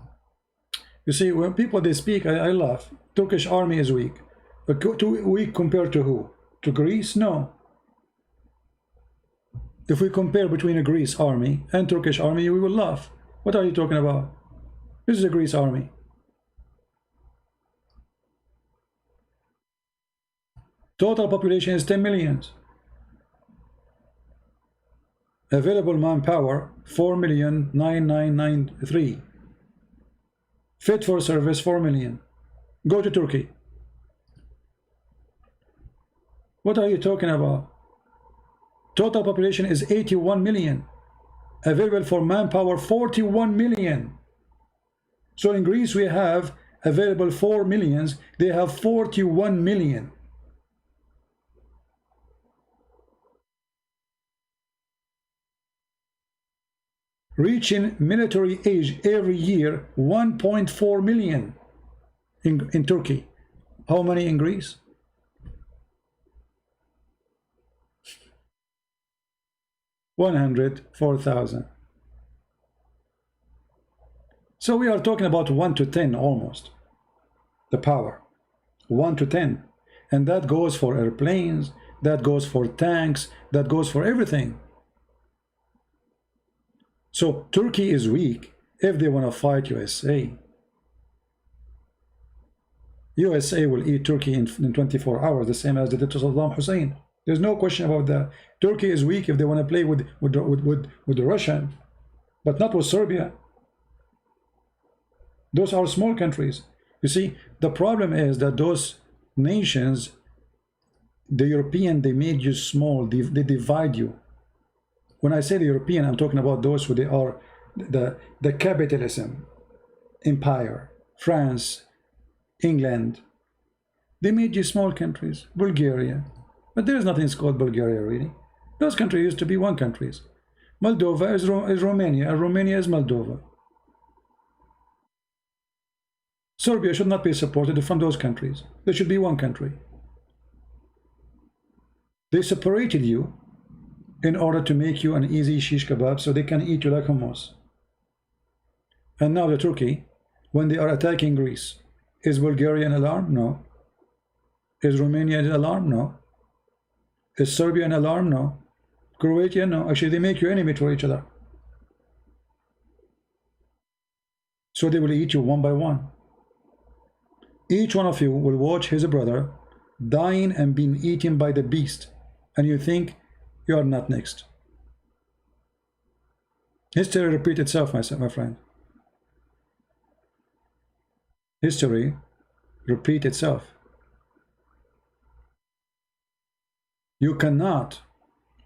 You see, when people they speak, I laugh. Turkish army is weak. But weak compared to who? To Greece? No. If we compare between a Greece army and Turkish army, we will laugh. What are you talking about? This is a Greece army. Total population is 10 million. Available manpower 4,993,000. Fit for service 4 million. Go to Turkey. What are you talking about? Total population is 81 million. Available for manpower 41 million. So in Greece we have available 4 millions. They have 41 million. Reaching military age every year 1.4 million in Turkey. How many in Greece? $104,000. So we are talking about 1 to 10 almost. The power 1 to 10, and that goes for airplanes, that goes for tanks, that goes for everything. So Turkey is weak if they want to fight USA. USA will eat Turkey in 24 hours, the same as they did to Saddam Hussein. There's no question about that. Turkey is weak if they want to play with the Russian, but not with Serbia. Those are small countries. You see, the problem is that those nations, the European, they made you small, they divide you. When I say the European, I'm talking about those who they are the capitalism empire, France, England. They made you small countries, Bulgaria. But there is nothing called Bulgaria, really. Those countries used to be one countries. Moldova is Romania, and Romania is Moldova. Serbia should not be supported from those countries. There should be one country. They separated you in order to make you an easy shish kebab so they can eat you like hummus. And now the Turkey, when they are attacking Greece, is Bulgaria an alarm? No. Is Romania an alarm? No. Is Serbia an alarm? No. Croatia? No. Actually, they make you enemy to each other. So they will eat you one by one. Each one of you will watch his brother dying and being eaten by the beast, and you think you are not next. History repeats itself, my friend. History repeats itself. You cannot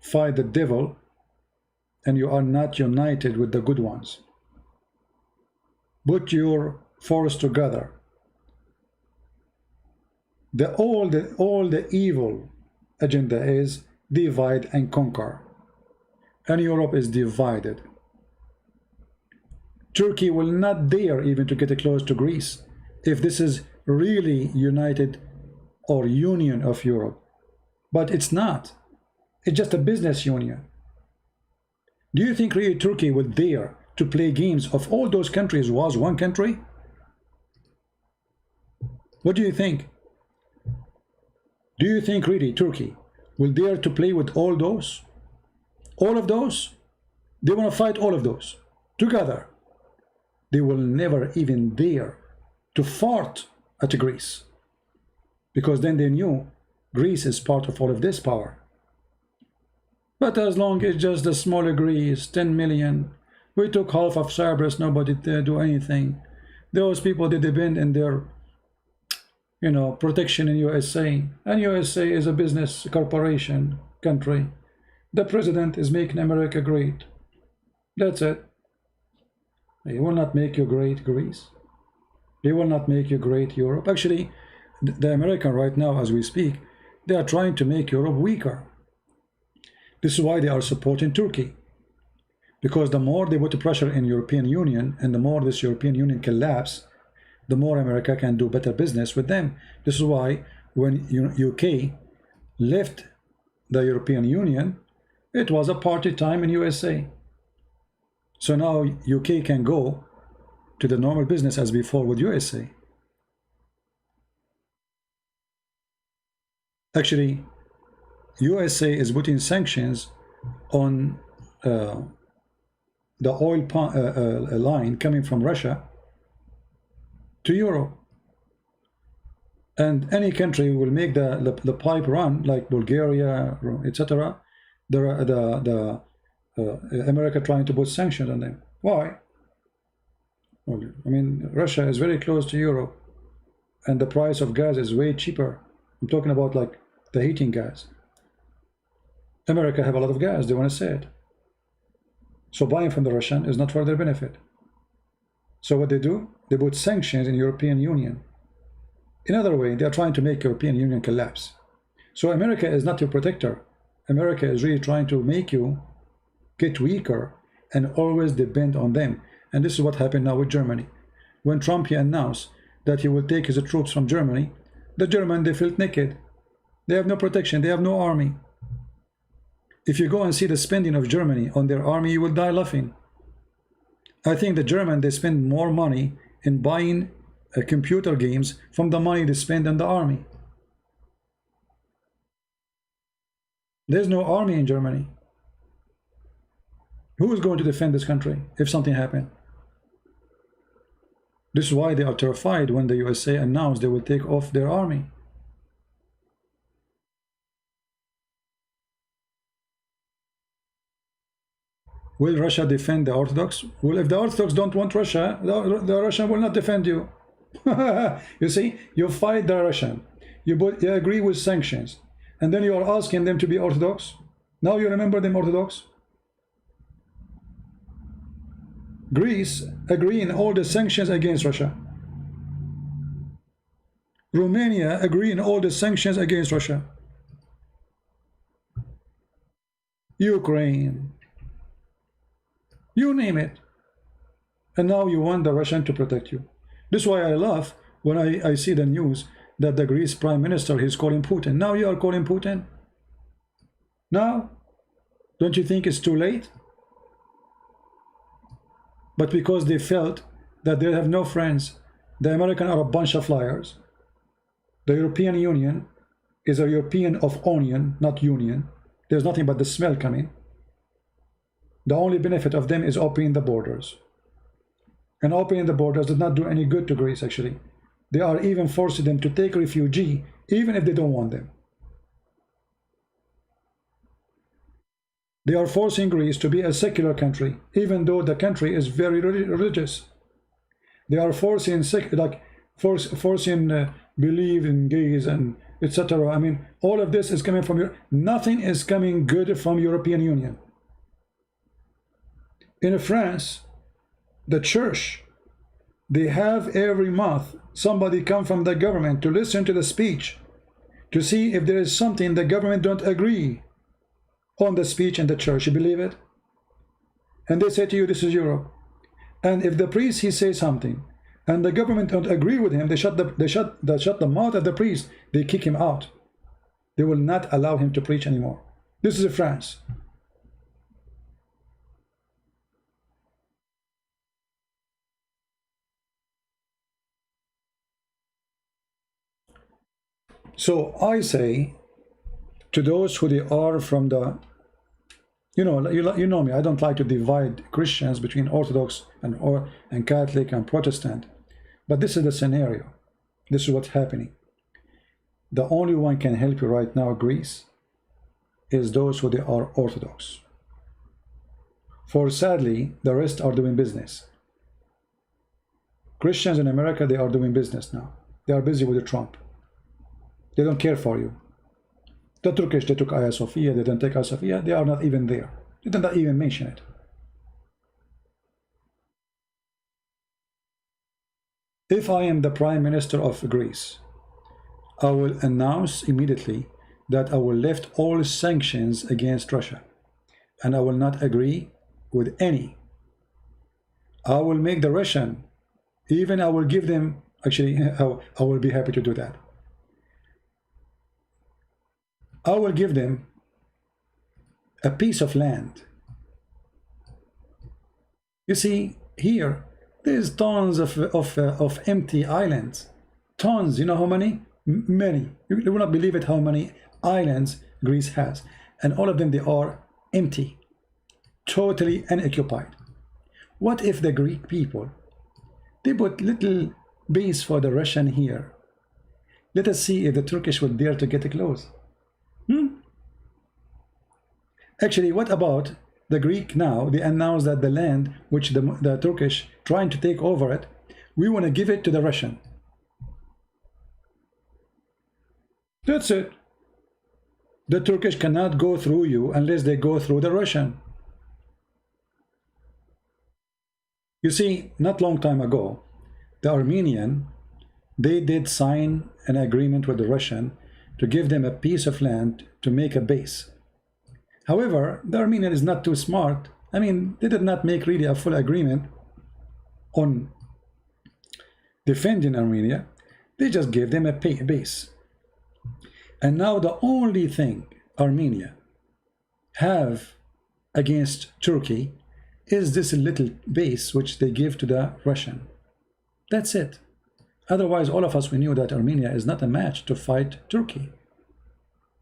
fight the devil and you are not united with the good ones. Put your force together. All the evil agenda is divide and conquer, and Europe is divided. Turkey will not dare even to get close to Greece if this is really united or union of Europe, but it's not. It's just a business union. Do you think really Turkey would dare to play games of all those countries was one country? What do you think? Do you think really Turkey will dare to play with all those? All of those? They want to fight all of those together. They will never even dare to fart at Greece, because then they knew Greece is part of all of this power. But as long as just the smaller Greece, 10 million, we took half of Cyprus, nobody did do anything. Those people, they depend on their protection in USA, and USA is a business corporation country. The president is making America great. That's it. He will not make you great Greece. He will not make you great Europe. Actually, the American right now, as we speak, they are trying to make Europe weaker. This is why they are supporting Turkey, because the more they put pressure in European Union, and the more this European Union collapse, the more America can do better business with them. This is why when UK left the European Union, it was a party time in USA. So now UK can go to the normal business as before with USA. Actually, USA is putting sanctions on the oil line coming from Russia to Europe, and any country will make the pipe run, like Bulgaria, etc. America trying to put sanctions on them. Why? Well, I mean, Russia is very close to Europe, and the price of gas is way cheaper. I'm talking about like the heating gas. America have a lot of gas, they want to sell it. So buying from the Russian is not for their benefit. So what they do, they put sanctions in European Union. In other way, they are trying to make European Union collapse. So America is not your protector. America is really trying to make you get weaker and always depend on them. And this is what happened now with Germany. When Trump he announced that he will take his troops from Germany, the Germans, they felt naked. They have no protection, they have no army. If you go and see the spending of Germany on their army, you will die laughing. I think the Germans, they spend more money in buying computer games from the money they spend on the army. There's no army in Germany. Who is going to defend this country if something happened? This is why they are terrified when the USA announced they will take off their army. Will Russia defend the Orthodox? Well, if the Orthodox don't want Russia, the Russian will not defend you. You see, you fight the Russian, you agree with sanctions, and then you are asking them to be Orthodox. Now you remember them Orthodox? Greece agreeing all the sanctions against Russia. Romania agreeing all the sanctions against Russia. Ukraine. You name it. And now you want the Russian to protect you. This is why I laugh when I see the news that the Greece Prime Minister is calling Putin. Now you are calling Putin? Now? Don't you think it's too late? But because they felt that they have no friends. The Americans are a bunch of liars. The European Union is a European of onion, not union. There's nothing but the smell coming. The only benefit of them is opening the borders. And opening the borders does not do any good to Greece, actually. They are even forcing them to take refugee, even if they don't want them. They are forcing Greece to be a secular country, even though the country is very religious. They are forcing, believe in gays and etc. I mean, all of this is coming from Europe. Nothing is coming good from European Union. In France, the church, they have every month somebody come from the government to listen to the speech, to see if there is something the government don't agree on the speech in the church. You believe it? And they say to you, this is Europe. And if the priest, he says something and the government don't agree with him, they shut the mouth of the priest. They kick him out. They will not allow him to preach anymore. This is France. So I say to those who they are from the, you know me, I don't like to divide Christians between Orthodox and Catholic and Protestant, but this is the scenario. This is what's happening. The only one can help you right now, Greece, is those who they are Orthodox. For sadly, the rest are doing business. Christians in America, they are doing business now. They are busy with Trump. They don't care for you. The Turkish, they took Hagia Sophia, they didn't take Hagia Sophia, they are not even there. They did not even mention it. If I am the Prime Minister of Greece, I will announce immediately that I will lift all sanctions against Russia, and I will not agree with any. I will make the Russian, even I will give them, actually, I will be happy to do that. I will give them a piece of land. You see, here, there's tons of empty islands. Tons, you know how many? Many. You will not believe it how many islands Greece has. And all of them, they are empty, totally unoccupied. What if the Greek people, they put little base for the Russian here? Let us see if the Turkish would dare to get close. Actually, what about the Greek now? They announced that the land which the Turkish trying to take over it, we want to give it to the Russian. That's it. The Turkish cannot go through you unless they go through the Russian. You see, not long time ago, the Armenian, they did sign an agreement with the Russian to give them a piece of land to make a base. However, the Armenian is not too smart. I mean, they did not make really a full agreement on defending Armenia. They just gave them a base. And now the only thing Armenia have against Turkey is this little base which they give to the Russian. That's it. Otherwise, all of us, we knew that Armenia is not a match to fight Turkey.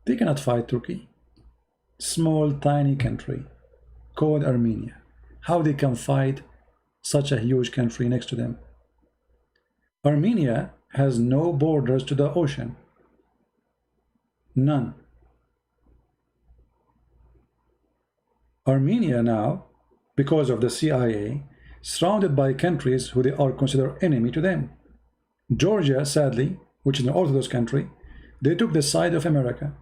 They cannot fight Turkey. Small, tiny country called Armenia. How they can fight such a huge country next to them? Armenia has no borders to the ocean. None. Armenia now, because of the CIA, surrounded by countries who they are considered enemy to them. Georgia, sadly, which is an Orthodox country, they took the side of America,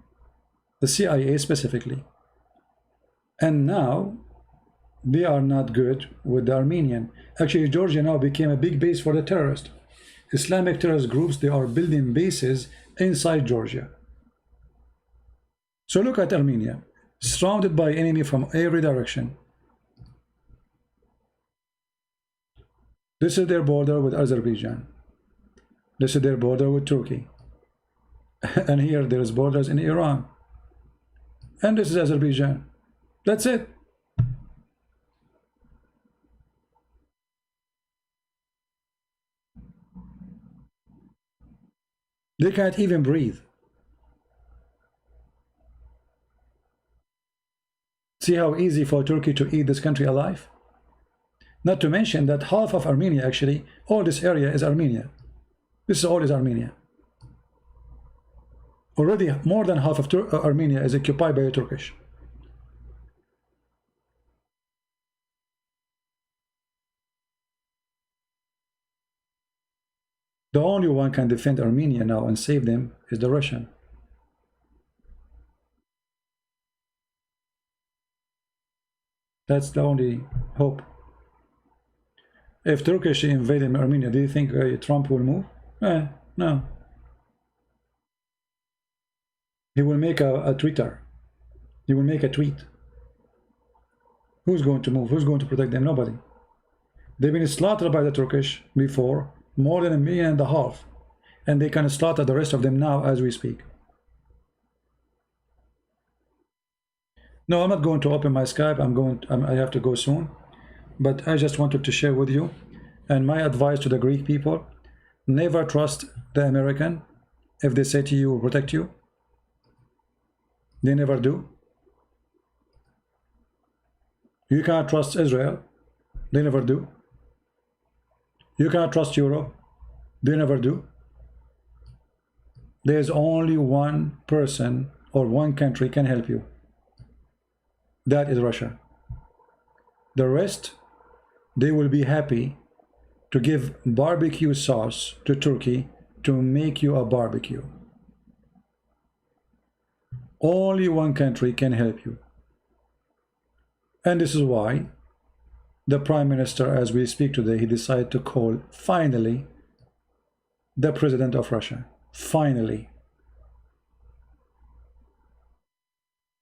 the CIA specifically. And now they are not good with the Armenian. Actually, Georgia now became a big base for the terrorists. Islamic terrorist groups, they are building bases inside Georgia. So look at Armenia, surrounded by enemy from every direction. This is their border with Azerbaijan. This is their border with Turkey. And here there is borders in Iran. And this is Azerbaijan. That's it. They can't even breathe. See how easy for Turkey to eat this country alive? Not to mention that half of Armenia, actually, all this area is Armenia. This is all is Armenia. Already more than half of Armenia is occupied by the Turkish. The only one can defend Armenia now and save them is the Russian. That's the only hope. If Turkish invaded Armenia, do you think Trump will move? No. He will make a Twitter. He will make a tweet. Who's going to move? Who's going to protect them? Nobody. They've been slaughtered by the Turkish before, more than 1.5 million, and they can slaughter the rest of them now as we speak. No, I'm not going to open my Skype. I have to go soon. But I just wanted to share with you, and my advice to the Greek people: never trust the American if they say to you, protect you. They never do. You cannot trust Israel. They never do. You cannot trust Europe. They never do. There's only one person or one country can help you. That is Russia. The rest, they will be happy to give barbecue sauce to Turkey to make you a barbecue. Only one country can help you. And this is why the Prime Minister, as we speak today, he decided to call finally the President of Russia. Finally.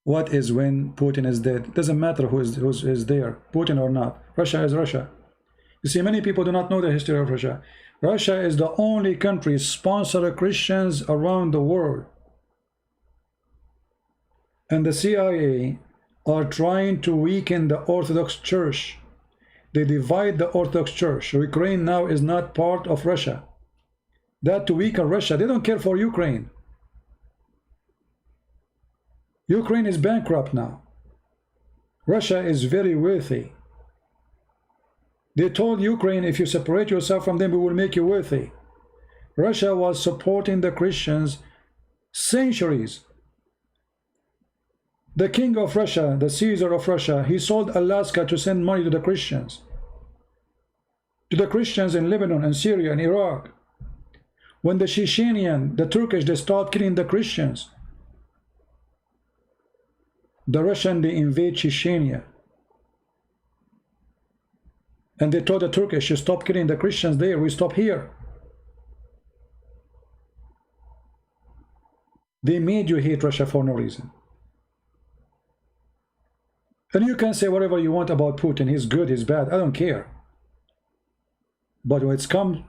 What is when Putin is dead? It doesn't matter who is there, Putin or not. Russia is Russia. You see, many people do not know the history of Russia. Russia is the only country sponsoring Christians around the world. And the CIA are trying to weaken the Orthodox Church. They divide the Orthodox Church. Ukraine now is not part of Russia. That to weaken Russia. They don't care for Ukraine. Ukraine is bankrupt now. Russia is very wealthy. They told Ukraine, if you separate yourself from them, we will make you wealthy. Russia was supporting the Christians centuries. The king of Russia, the Caesar of Russia, he sold Alaska to send money to the Christians. To the Christians in Lebanon and Syria and Iraq. When the Chechenian, the Turkish, they start killing the Christians. The Russian, they invade Chechnya. And they told the Turkish, you stop killing the Christians there, we stop here. They made you hate Russia for no reason. And you can say whatever you want about Putin, he's good, he's bad, I don't care. But when it's come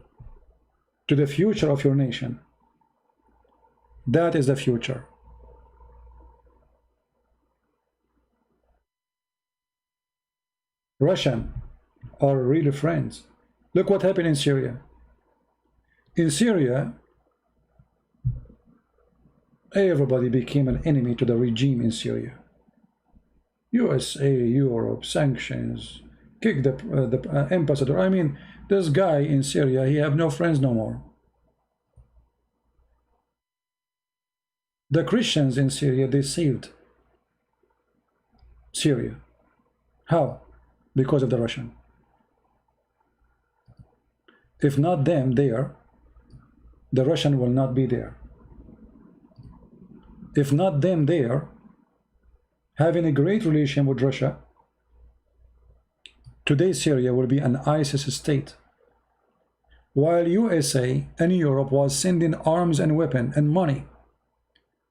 to the future of your nation, that is the future. Russian are really friends. Look what happened in Syria. In Syria, everybody became an enemy to the regime in Syria. USA, Europe, sanctions, kick the ambassador. I mean, this guy in Syria, he have no friends no more. The Christians in Syria, they saved Syria. How? Because of the Russian. If not them there, the Russian will not be there. If not them there, having a great relation with Russia, today Syria will be an ISIS state. While USA and Europe was sending arms and weapons and money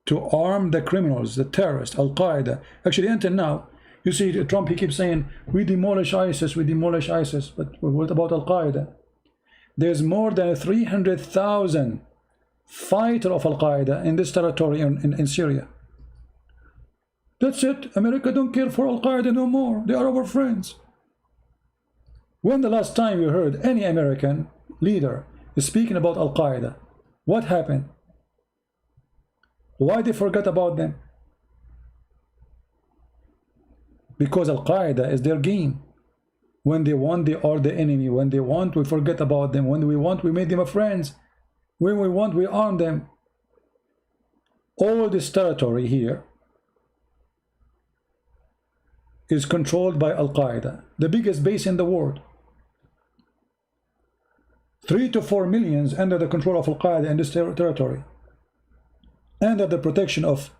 to arm the criminals, the terrorists, Al-Qaeda. Actually, until now, you see Trump, he keeps saying, we demolish ISIS, we demolish ISIS. But what about Al-Qaeda? There's more than 300,000 fighters of Al-Qaeda in this territory in Syria. That's it. America don't care for Al-Qaeda no more. They are our friends. When the last time you heard any American leader speaking about Al-Qaeda? What happened? Why they forgot about them? Because Al-Qaeda is their game. When they want, they are the enemy. When they want, we forget about them. When we want, we make them friends. When we want, we arm them. All this territory here is controlled by Al-Qaeda, the biggest base in the world. 3 to 4 millions under the control of Al-Qaeda in this territory, under the protection of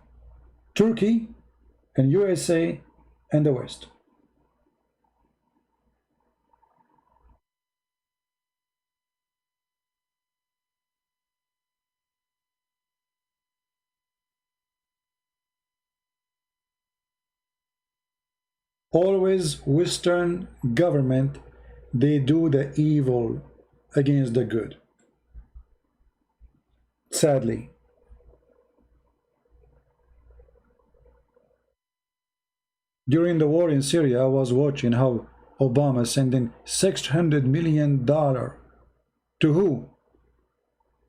Turkey and USA and the West. Always Western government, they do the evil against the good. Sadly. During the war in Syria, I was watching how Obama sending $600 million to who?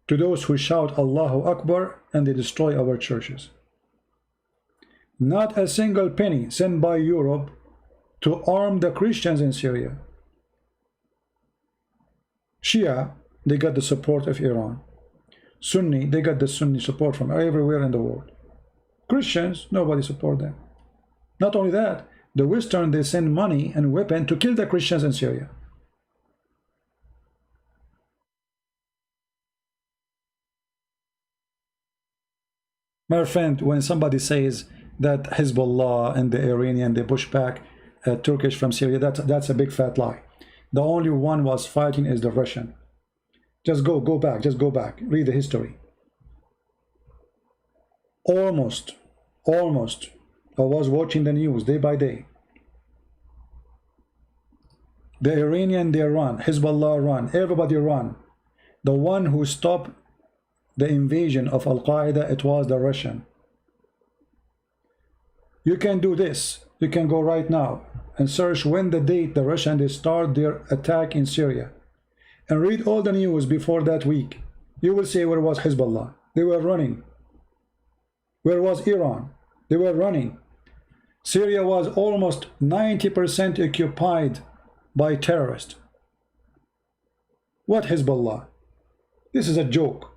To those who shout Allahu Akbar and they destroy our churches. Not a single penny sent by Europe to arm the Christians in Syria. Shia, they got the support of Iran. Sunni, they got the Sunni support from everywhere in the world. Christians, nobody support them. Not only that, the Western, they send money and weapons to kill the Christians in Syria. My friend, when somebody says that Hezbollah and the Iranian, they push back Turkish from Syria, that's a big fat lie. The only one was fighting is the Russian. Just go back, read the history. Almost, I was watching the news day by day. The Iranian, they run, Hezbollah run, everybody run. The one who stopped the invasion of Al-Qaeda, it was the Russian. You can do this. You can go right now and search when the date the Russians they start their attack in Syria, and read all the news before that week. You will see where was Hezbollah. They were running. Where was Iran? They were running. Syria was almost 90% occupied by terrorists. What Hezbollah? This is a joke.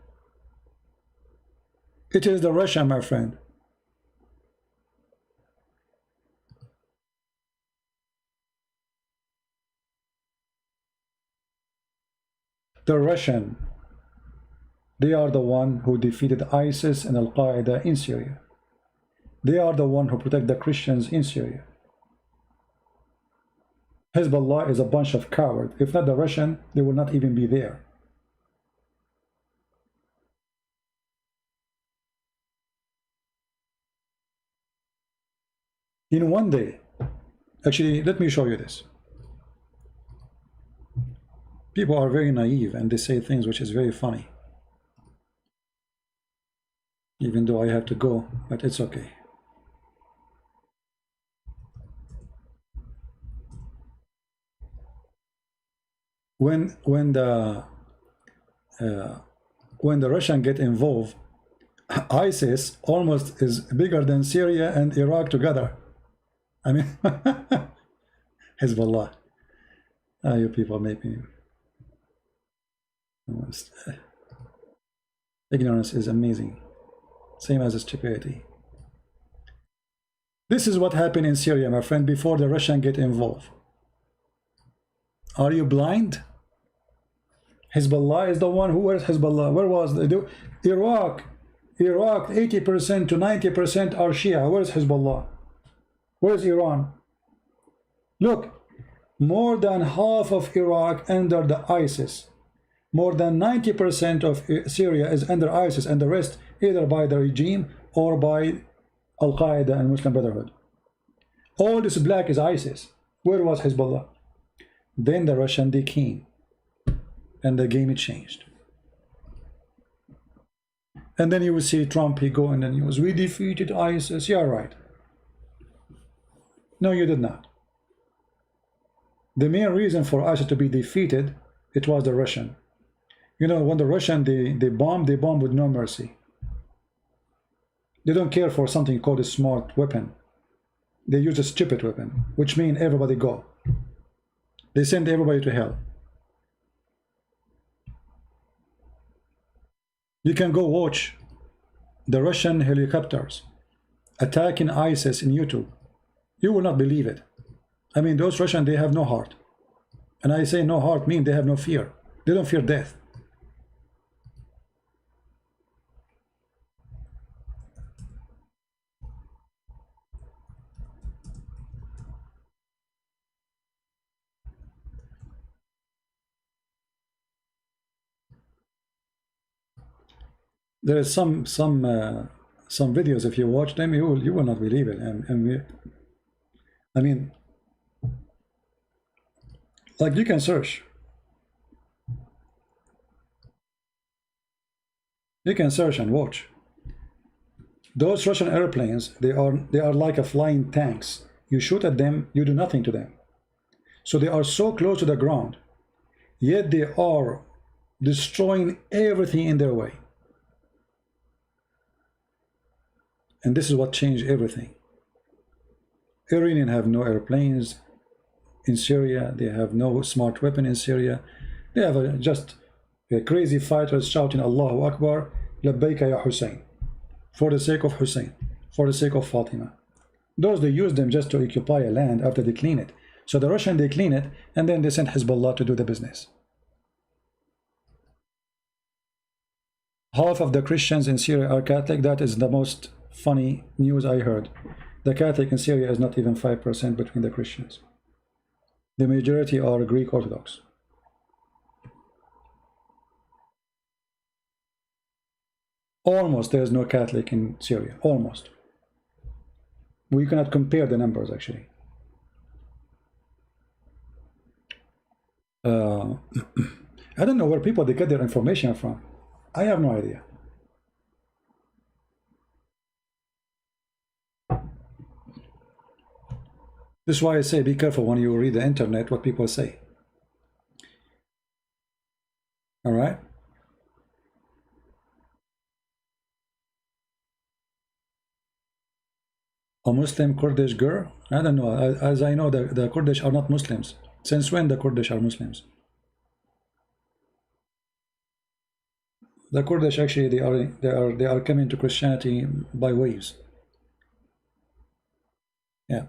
It is the Russia, my friend. The Russian, they are the one who defeated ISIS and Al-Qaeda in Syria. They are the one who protect the Christians in Syria. Hezbollah is a bunch of cowards. If not the Russian, they will not even be there. In one day, actually, let me show you this. People are very naive and they say things which is very funny. Even though I have to go, but it's okay. When the Russians get involved, ISIS almost is bigger than Syria and Iraq together. I mean, Hezbollah. You people make me. Ignorance is amazing, same as stupidity. This is what happened in Syria, my friend, before the Russians get involved. Are you blind? Hezbollah is the one who was Hezbollah. Where was the Iraq? Iraq, 80% to 90% are Shia. Where's Hezbollah? Where's Iran? Look, more than half of Iraq under the ISIS. More than 90% of Syria is under ISIS, and the rest either by the regime or by Al-Qaeda and Muslim Brotherhood. All this black is ISIS. Where was Hezbollah? Then the Russian, they came, and the game it changed. And then you will see Trump, he go in the news, we defeated ISIS. Yeah, right. No, you did not. The main reason for ISIS to be defeated, it was the Russian. You know, when the Russian, they bomb with no mercy. They don't care for something called a smart weapon. They use a stupid weapon, which means everybody go. They send everybody to hell. You can go watch the Russian helicopters attacking ISIS in YouTube. You will not believe it. I mean, those Russians, they have no heart. And I say no heart means they have no fear. They don't fear death. There is some videos, if you watch them, you will not believe it. I mean, like, you can search. You can search and watch. Those Russian airplanes, they are like a flying tanks. You shoot at them, you do nothing to them. So they are so close to the ground, yet they are destroying everything in their way. And this is what changed everything. Iranians have no airplanes in Syria. They have no smart weapon in Syria. They have just crazy fighters shouting Allahu Akbar, Labbaika ya Hussein, for the sake of Hussein, for the sake of Fatima. Those, they use them just to occupy a land after they clean it. So the Russian, they clean it, and then they send Hezbollah to do the business. Half of the Christians in Syria are Catholic. That is the most funny news I heard. The Catholic in Syria is not even 5% between the Christians. The majority are Greek Orthodox. Almost there is no Catholic in Syria. Almost. We cannot compare the numbers, actually. I don't know where people they get their information from. I have no idea. This is why I say be careful when you read the internet what people say. All right? A Muslim Kurdish girl? I don't know. As I know, the Kurdish are not Muslims. Since when the Kurdish are Muslims? The Kurdish actually they are coming to Christianity by waves. Yeah.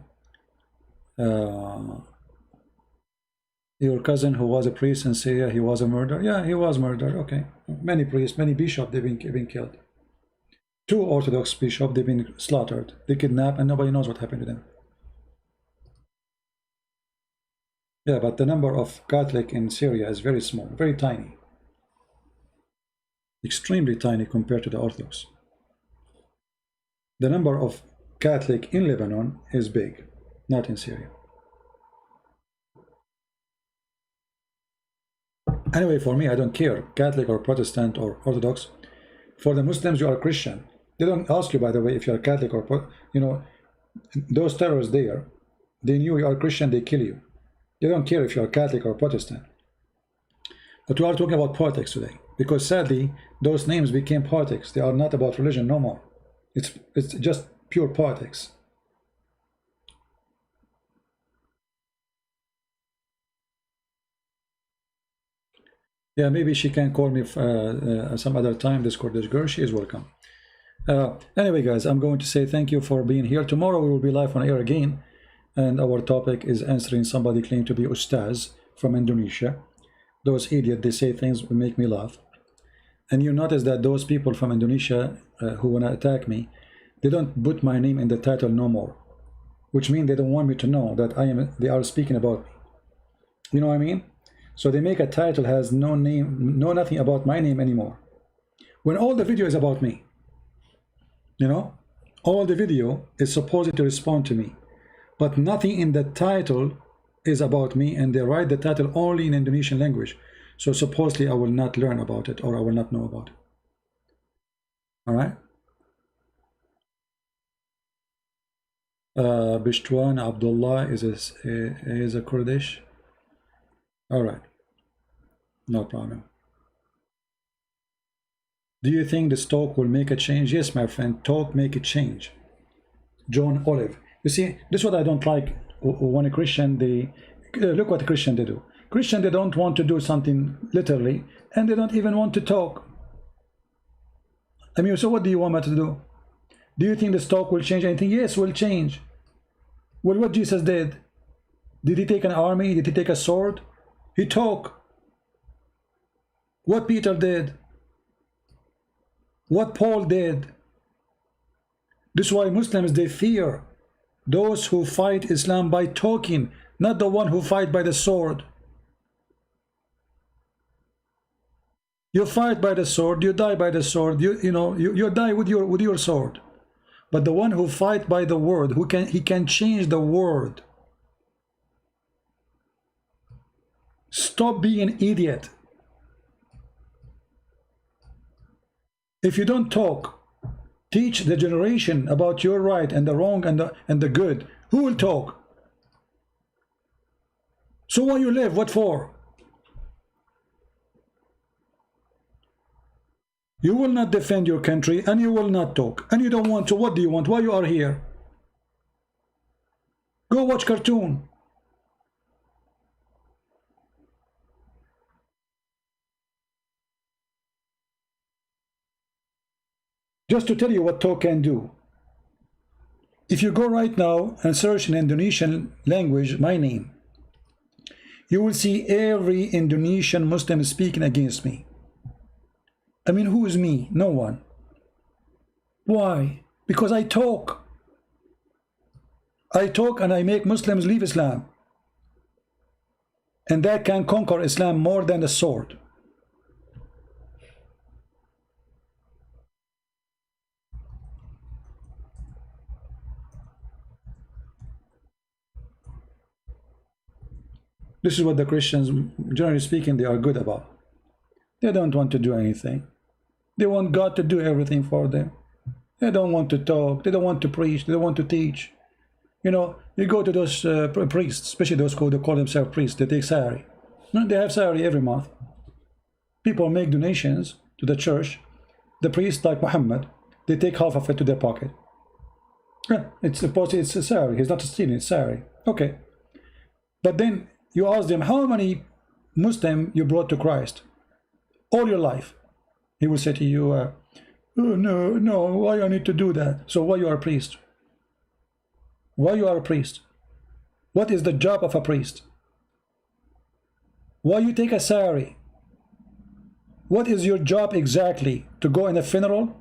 Your cousin who was a priest in Syria, he was a murderer. Yeah, he was murdered. Okay. Many priests, many bishops, they've been killed. 2 Orthodox bishops, they've been slaughtered. They kidnapped, and nobody knows what happened to them. Yeah, but the number of Catholic in Syria is very small, very tiny. Extremely tiny compared to the Orthodox. The number of Catholic in Lebanon is big, not in Syria. Anyway, for me, I don't care, Catholic or Protestant or Orthodox. For the Muslims, you are Christian. They don't ask you, by the way, if you are Catholic or, you know, those terrorists there, they knew you are Christian, they kill you. They don't care if you are Catholic or Protestant. But we are talking about politics today, because sadly, those names became politics. They are not about religion no more. It's just pure politics. Yeah, maybe she can call me some other time, this Kurdish girl. She is welcome. Anyway, guys, I'm going to say thank you for being here. Tomorrow we will be live on air again, and our topic is answering somebody claimed to be Ustaz from Indonesia. Those idiots, they say things that make me laugh. And you notice that those people from Indonesia who want to attack me, they don't put my name in the title no more, which means they don't want me to know that they are speaking about me. You know what I mean? So they make a title has no name, no nothing about my name anymore, when all the video is about me. You know, all the video is supposed to respond to me, but nothing in the title is about me, and they write the title only in Indonesian language. So supposedly I will not learn about it, or I will not know about it. All right. Bishtwan Abdullah is a Kurdish. All right. No problem. Do you think this talk will make a change? Yes, my friend, talk make a change. John Olive. You see, this is what I don't like when a Christian, they look what a Christian they do. Christian, they don't want to do something literally, and they don't even want to talk. I mean, so what do you want me to do? Do you think this talk will change anything? Yes, will change. Well, what Jesus did? Did he take an army? Did he take a sword? He talked. What Peter did? What Paul did? This is why Muslims, they fear those who fight Islam by talking, not the one who fight by the sword. You fight by the sword, you die by the sword, you die with your sword. But the one who fight by the word, he can change the word. Stop being an idiot. If you don't talk, teach the generation about your right and the wrong and the good. Who will talk? So why you live? What for? You will not defend your country, and you will not talk, and you don't want to. What do you want? Why you are here? Go watch cartoon. Just to tell you what talk can do. If you go right now and search in Indonesian language my name, you will see every Indonesian Muslim speaking against me. I mean, who is me? No one. Why? Because I talk. I talk and I make Muslims leave Islam. And that can conquer Islam more than the sword. This is what the Christians, generally speaking, they are good about. They don't want to do anything. They want God to do everything for them. They don't want to talk. They don't want to preach. They don't want to teach. You know, you go to those priests, especially those who call themselves priests, they take sari. They have sari every month. People make donations to the church. The priest, like Muhammad, they take half of it to their pocket. Yeah, it's a sari. He's not stealing, it's sari. Okay. But then you ask them, how many Muslim you brought to Christ? All your life. He will say to you, oh, no, why I need to do that? So why you are a priest? Why you are a priest? What is the job of a priest? Why you take a sari? What is your job exactly? To go in a funeral?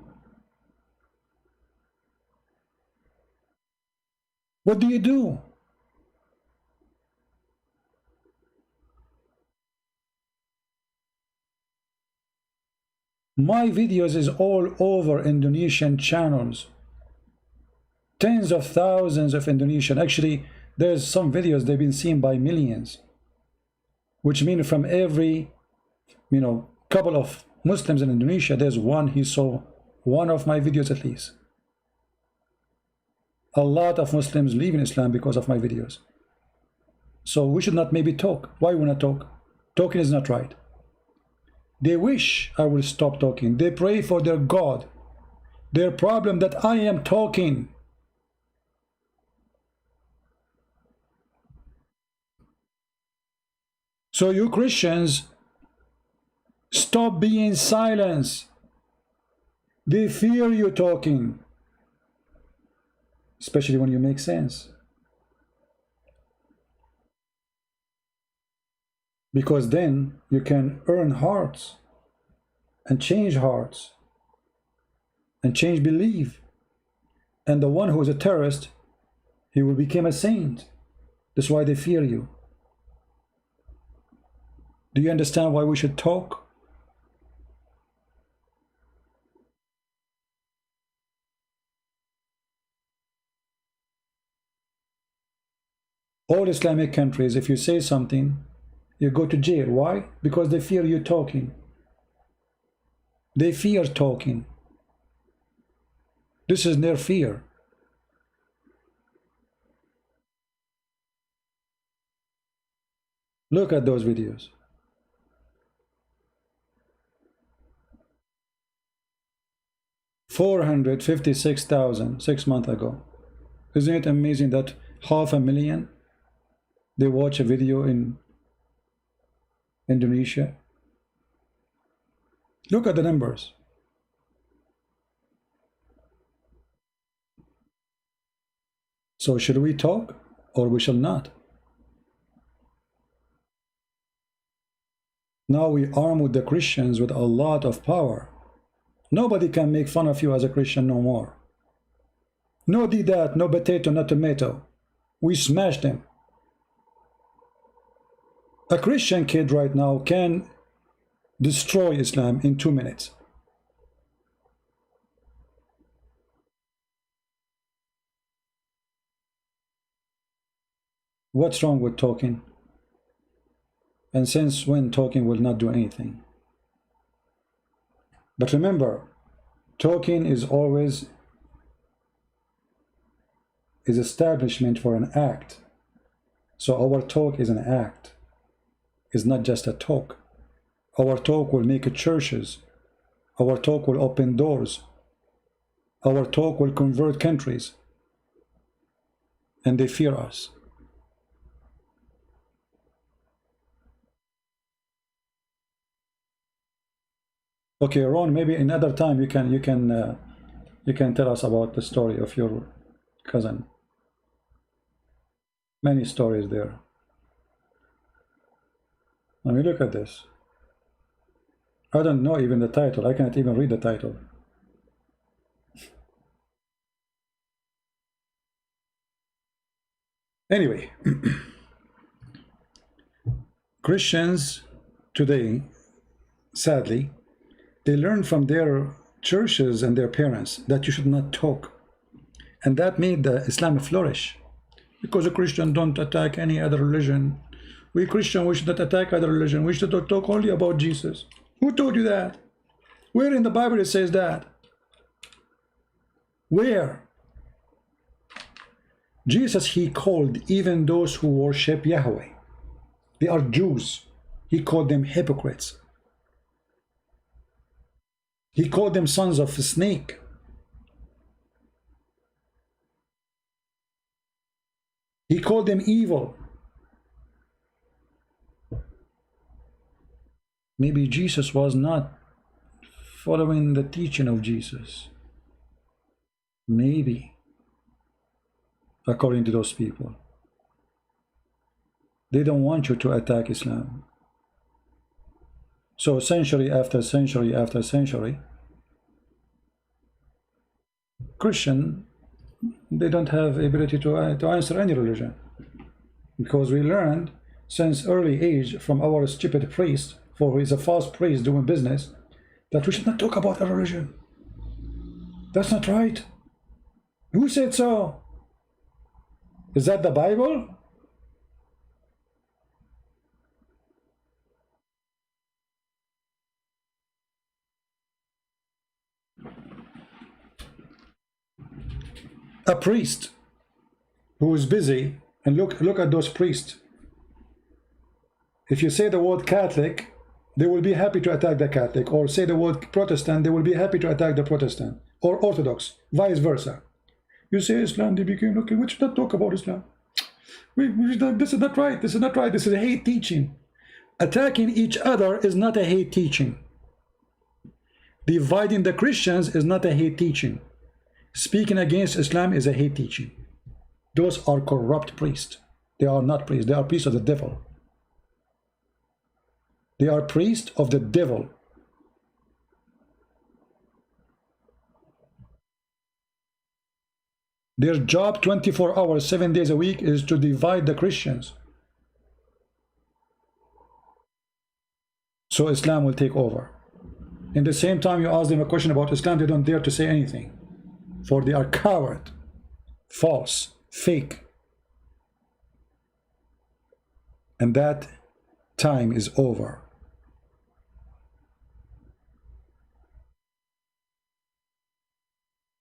What do you do? My videos is all over Indonesian channels. Tens of thousands of Indonesian. Actually, there's some videos they've been seen by millions. Which means from every, couple of Muslims in Indonesia, there's one he saw one of my videos at least. A lot of Muslims leave in Islam because of my videos. So we should not maybe talk. Why we not talk? Talking is not right. They wish I will stop talking. They pray for their God. Their problem that I am talking. So you Christians, stop being silent. They fear you talking. Especially when you make sense. Because then you can earn hearts and change hearts and change belief. And the one who is a terrorist, he will become a saint. That's why they fear you. Do you understand why we should talk? All Islamic countries, if you say something, you go to jail. Why? Because they fear you talking. They fear talking. This is their fear. Look at those videos. 456,000 6 months ago. Isn't it amazing that 500,000 they watch a video in Indonesia? Look at the numbers. So should we talk or we shall not? Now we arm with the Christians with a lot of power. Nobody can make fun of you as a Christian no more. No that, no potato, no tomato. We smashed them. A Christian kid right now can destroy Islam in 2 minutes. What's wrong with talking? And since when talking will not do anything? But remember, talking is always establishment for an act. So our talk is an act. It's not just a talk. Our talk will make churches. Our talk will open doors. Our talk will convert countries. And they fear us. Okay, Ron, maybe another time you can tell us about the story of your cousin. Many stories there. Let me look at this. I don't know even the title. I can't even read the title. Anyway, Christians today, sadly, they learn from their churches and their parents that you should not talk. And that made the Islam flourish. Because a Christian don't attack any other religion. We Christian, we should not attack other religion. We should talk only about Jesus. Who told you that? Where in the Bible it says that? Where? Jesus, he called even those who worship Yahweh. They are Jews. He called them hypocrites. He called them sons of a snake. He called them evil. Maybe Jesus was not following the teaching of Jesus. Maybe. According to those people. They don't want you to attack Islam. So century after century after century, Christian, they don't have ability to answer any religion. Because we learned since early age from our stupid priest, for he is a false priest doing business, that we should not talk about a religion. That's not right. Who said so? Is that the Bible? A priest who is busy, and look at those priests. If you say the word Catholic, they will be happy to attack the Catholic, or say the word Protestant, they will be happy to attack the Protestant, or Orthodox, vice versa. You say Islam, they became, okay, we should not talk about Islam. This is not right, this is not right, this is a hate teaching. Attacking each other is not a hate teaching. Dividing the Christians is not a hate teaching. Speaking against Islam is a hate teaching. Those are corrupt priests. They are not priests, they are priests of the devil. They are priests of the devil. Their job 24 hours, 7 days a week is to divide the Christians. So Islam will take over. In the same time you ask them a question about Islam, they don't dare to say anything. For they are coward, false, fake. And that time is over.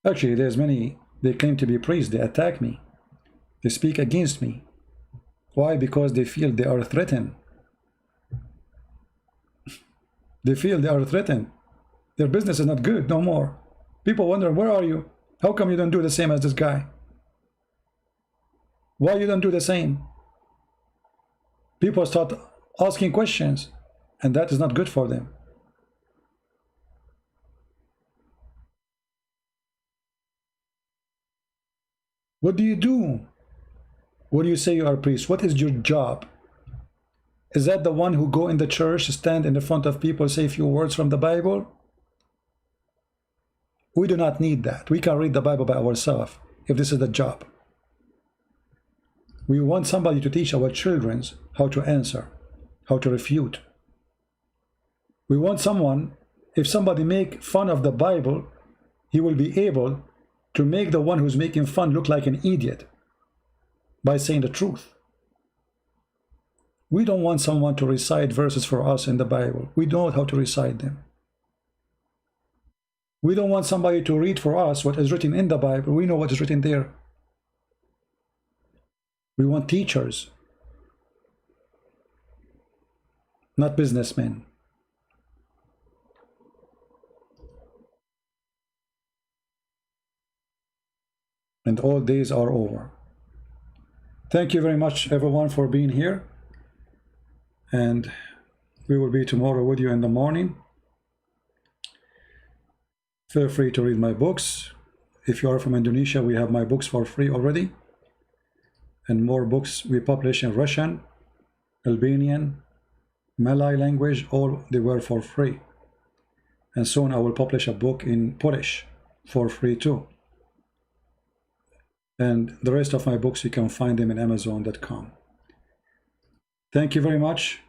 Actually, there's many, they claim to be priests, they attack me. They speak against me. Why? Because they feel they are threatened. They feel they are threatened. Their business is not good no more. People wondering, where are you? How come you don't do the same as this guy? Why you don't do the same? People start asking questions, and that is not good for them. What do you do when you say you are a priest? What is your job? Is that the one who go in the church, stand in the front of people, say a few words from the Bible? We do not need that. We can read the Bible by ourselves if this is the job. We want somebody to teach our children how to answer, how to refute. We want someone, if somebody make fun of the Bible, he will be able to make the one who's making fun look like an idiot by saying the truth. We don't want someone to recite verses for us in the Bible. We know how to recite them. We don't want somebody to read for us what is written in the Bible. We know what is written there. We want teachers, not businessmen. And all days are over. Thank you very much, everyone, for being here. And we will be tomorrow with you in the morning. Feel free to read my books. If you are from Indonesia, we have my books for free already. And more books we publish in Russian, Albanian, Malay language, all they were for free. And soon I will publish a book in Polish for free too. And the rest of my books, you can find them in Amazon.com. Thank you very much.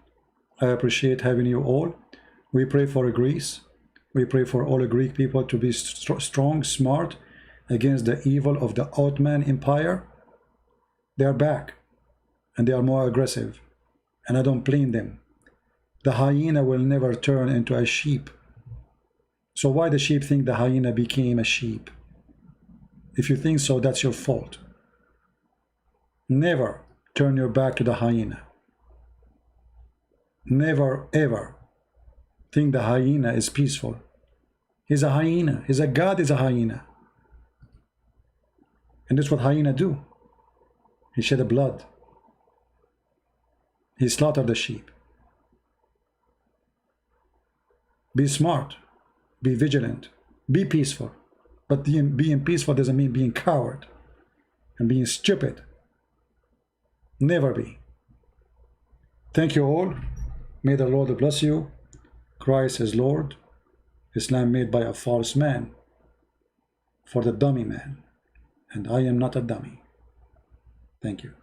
I appreciate having you all. We pray for Greece. We pray for all the Greek people to be strong, smart against the evil of the Ottoman Empire. They are back and they are more aggressive, and I don't blame them. The hyena will never turn into a sheep. So why the sheep think the hyena became a sheep? If you think so, that's your fault. Never turn your back to the hyena. Never ever think the hyena is peaceful. He's a hyena. He's a god, is a hyena. And that's what hyena do. He shed blood. He slaughtered the sheep. Be smart. Be vigilant. Be peaceful. But being peaceful doesn't mean being coward and being stupid. Never be. Thank you all. May the Lord bless you. Christ is Lord. Islam made by a false man for the dummy man. And I am not a dummy. Thank you.